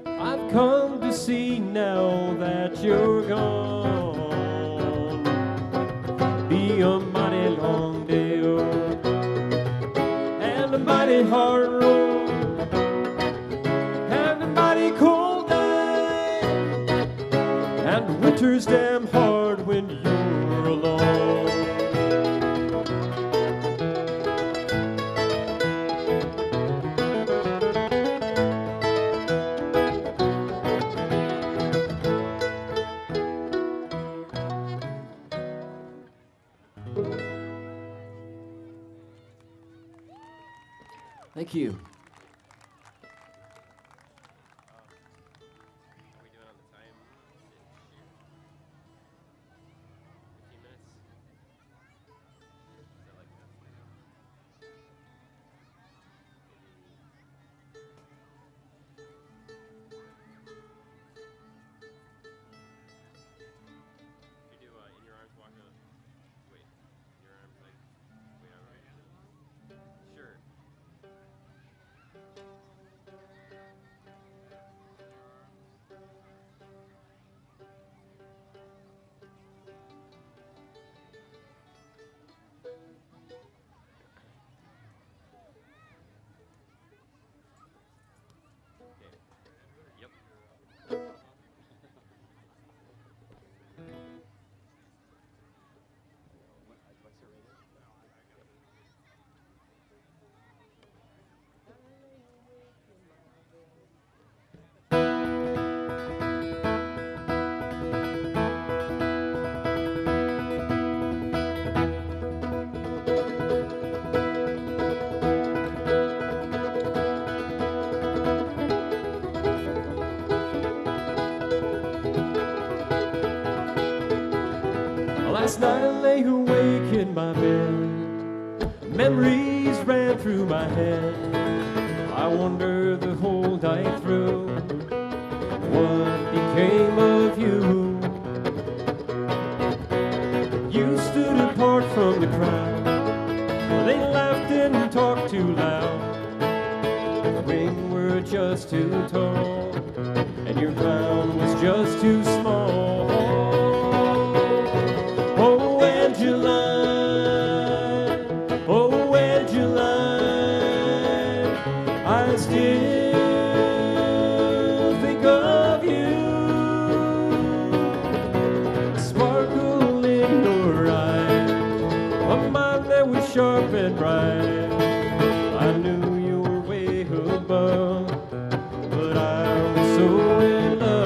I've come to see now that you're gone. Be a mighty long day and a mighty hard road and a mighty cold night, and winter's damn hard when you're alone. Thank you. Are we doing on the time? 15 minutes? Is that like that? If you do in your arms walk up. Wait. In your arms like. Wait, how are we? Sure. Yep. Last night I lay awake in my bed. Memories ran through my head. I wonder the whole night through what became of you. You stood apart from the crowd. They laughed and talked too loud. We were just too tall, and your crown was just too small. Oh, Angeline, oh, Angeline, I still think of you. A sparkle in your eye, a mind that was sharp and bright. I knew you were way above, but I was so in love.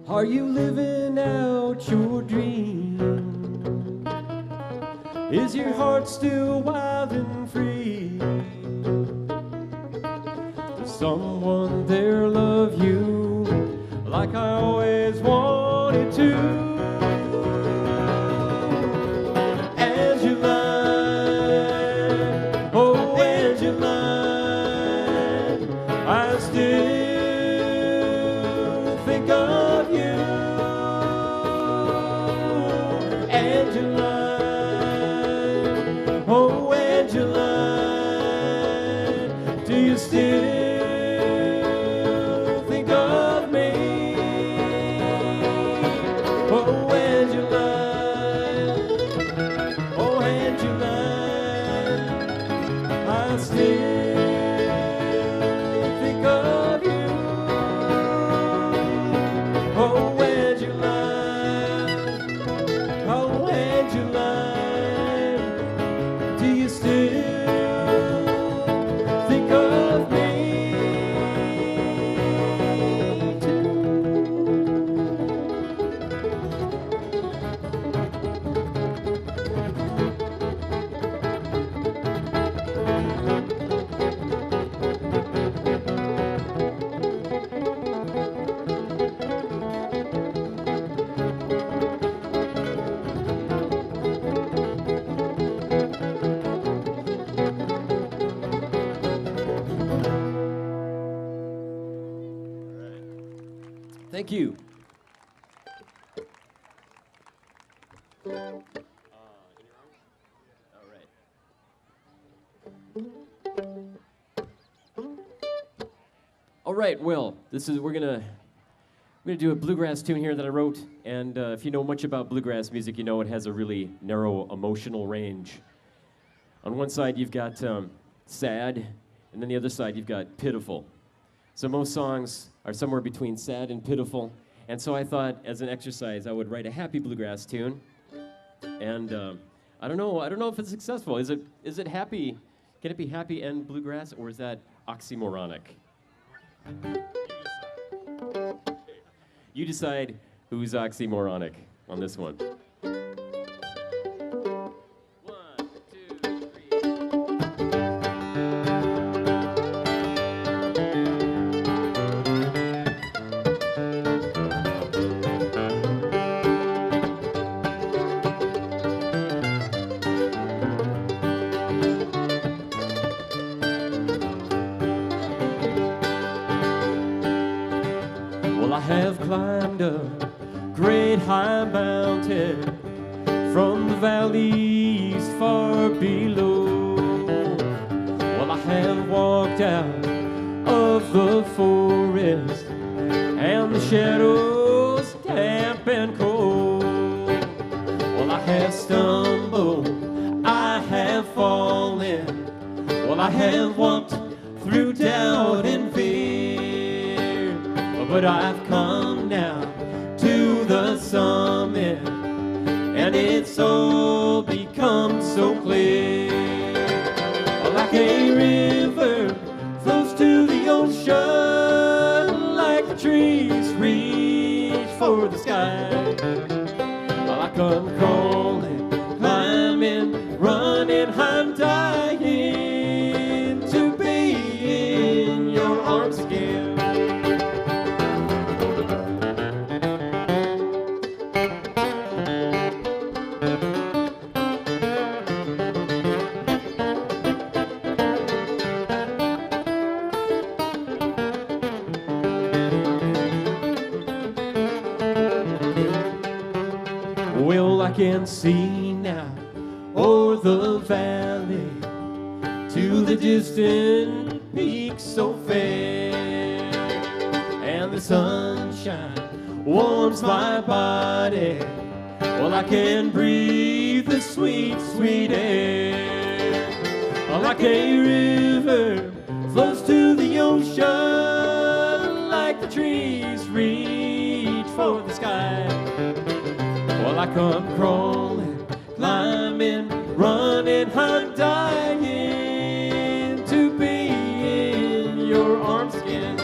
Are you living out your dream? Is your heart still wild and free? Does someone there love you like I always wanted to? Angeline, oh Angeline, I still think of you. Angeline, oh Angeline, do you still think of me? Oh Angeline, oh Angeline, I still think of you. Thank you. In your arms? All right, well, we're gonna do a bluegrass tune here that I wrote, and if you know much about bluegrass music, you know it has a really narrow emotional range. On one side, you've got sad, and then the other side, you've got pitiful. So most songs are somewhere between sad and pitiful, and so I thought, as an exercise, I would write a happy bluegrass tune, and I don't know if it's successful. Is it happy? Can it be happy and bluegrass, or is that oxymoronic? You decide who's oxymoronic on this one. 1, 2, 3. Well, I have climbed a great high mountain from the valleys far below. Well, I have walked out of the forest and the shadows damp and cold. Well, I have stumbled, I have fallen. Well, I have walked through doubt and fear, but I've come now to the summit, and it's all become so clear. Like a river flows to the ocean, like the trees reach for the sky. I come crawling, climbing, running, I'm dying to be in your arms again. Well, I can see now o'er the valley to the distant peaks so fair, and the sunshine warms my body. Well, I can breathe the sweet, sweet air. Like a river flows to the ocean, like the trees reach for the sky. Well, I come crawling, climbing, running, I'm dying to be in your arms again.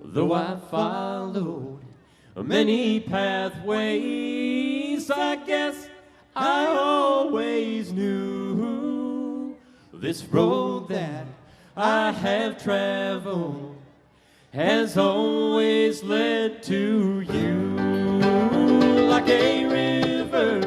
Though I followed many pathways, I guess I always knew this road that I have traveled has always led to you. Like a river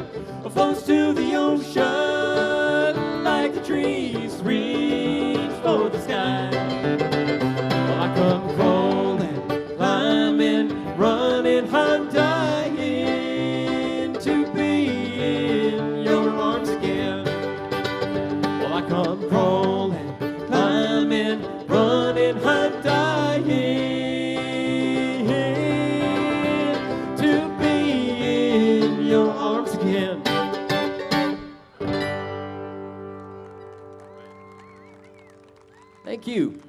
flows to the ocean, like the trees reach for the sky. Well, I come crawling, climbing, running, I'm dying to be in your arms again. Well, I come crawling, climbing, running, I'm dying to be in your arms again. Thank you.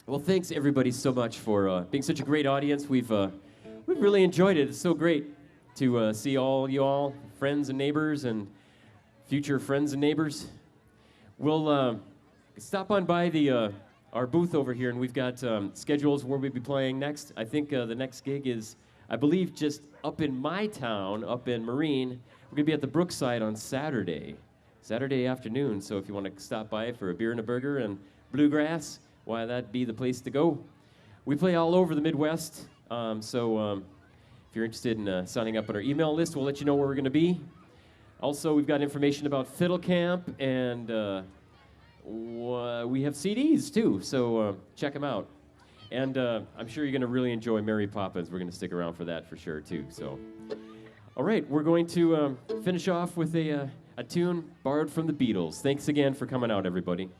Well, thanks everybody so much for being such a great audience. We've really enjoyed it. It's so great to see all you all, friends and neighbors and future friends and neighbors. We'll stop on by the our booth over here, and we've got schedules where we'll be playing next. I think the next gig is, I believe, just up in my town, up in Marine. We're going to be at the Brookside on Saturday afternoon. So if you want to stop by for a beer and a burger and bluegrass, why, that'd be the place to go. We play all over the Midwest, so if you're interested in signing up on our email list, we'll let you know where we're going to be. Also, we've got information about Fiddle Camp, and we have CDs too, so check them out. And I'm sure you're going to really enjoy Mary Poppins. We're going to stick around for that for sure too. So, all right, we're going to finish off with a tune borrowed from the Beatles. Thanks again for coming out, everybody.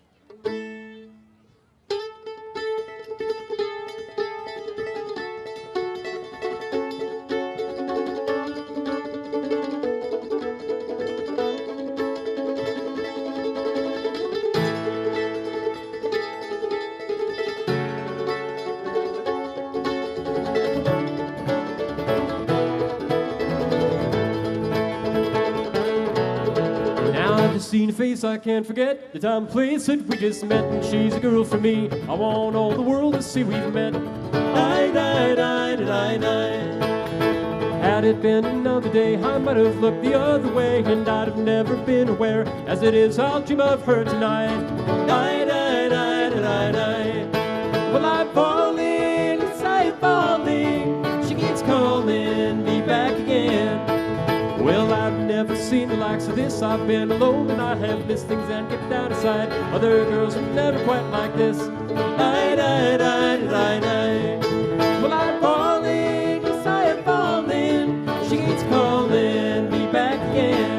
Seen a face I can't forget, the time and place that we just met, and she's a girl for me. I want all the world to see we've met. Had it been another day, I might have looked the other way, and I'd have never been aware. As it is, I'll dream of her tonight. Well, I'm falling, yes, I'm falling. She keeps calling me back again. Well, I've never seen the likes of this. I've been alone and I have missed things and kept out of sight. Other girls were never quite like this. Well, I'm falling, yes, I am falling. She keeps calling me back again.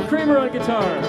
Kramer on guitar.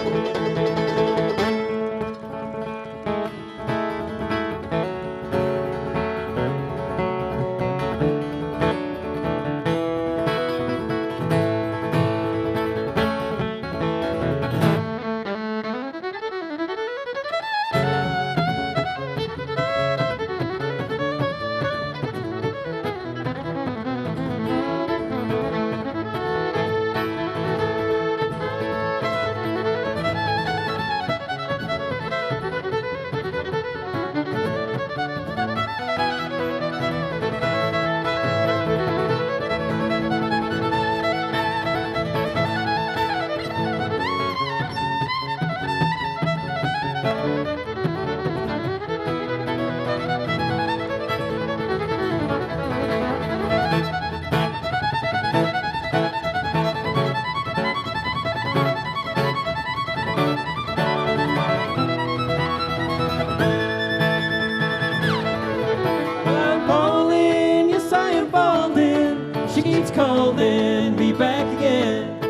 Calling me back again.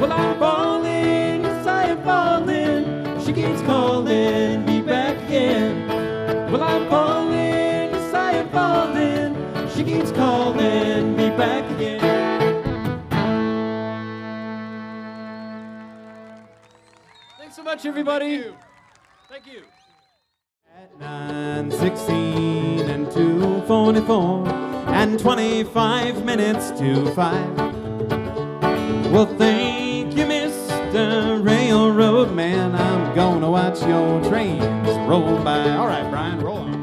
Well, I'm falling, yes, I am falling. She keeps calling me back again. Well, I'm falling, yes, I am falling. She keeps calling me back again. Thanks so much, everybody. Thank you. At 9:16 and 2:44 and 25 minutes to 5. Well, thank you, Mr. Railroad Man. I'm gonna watch your trains roll by. All right, Brian, roll on.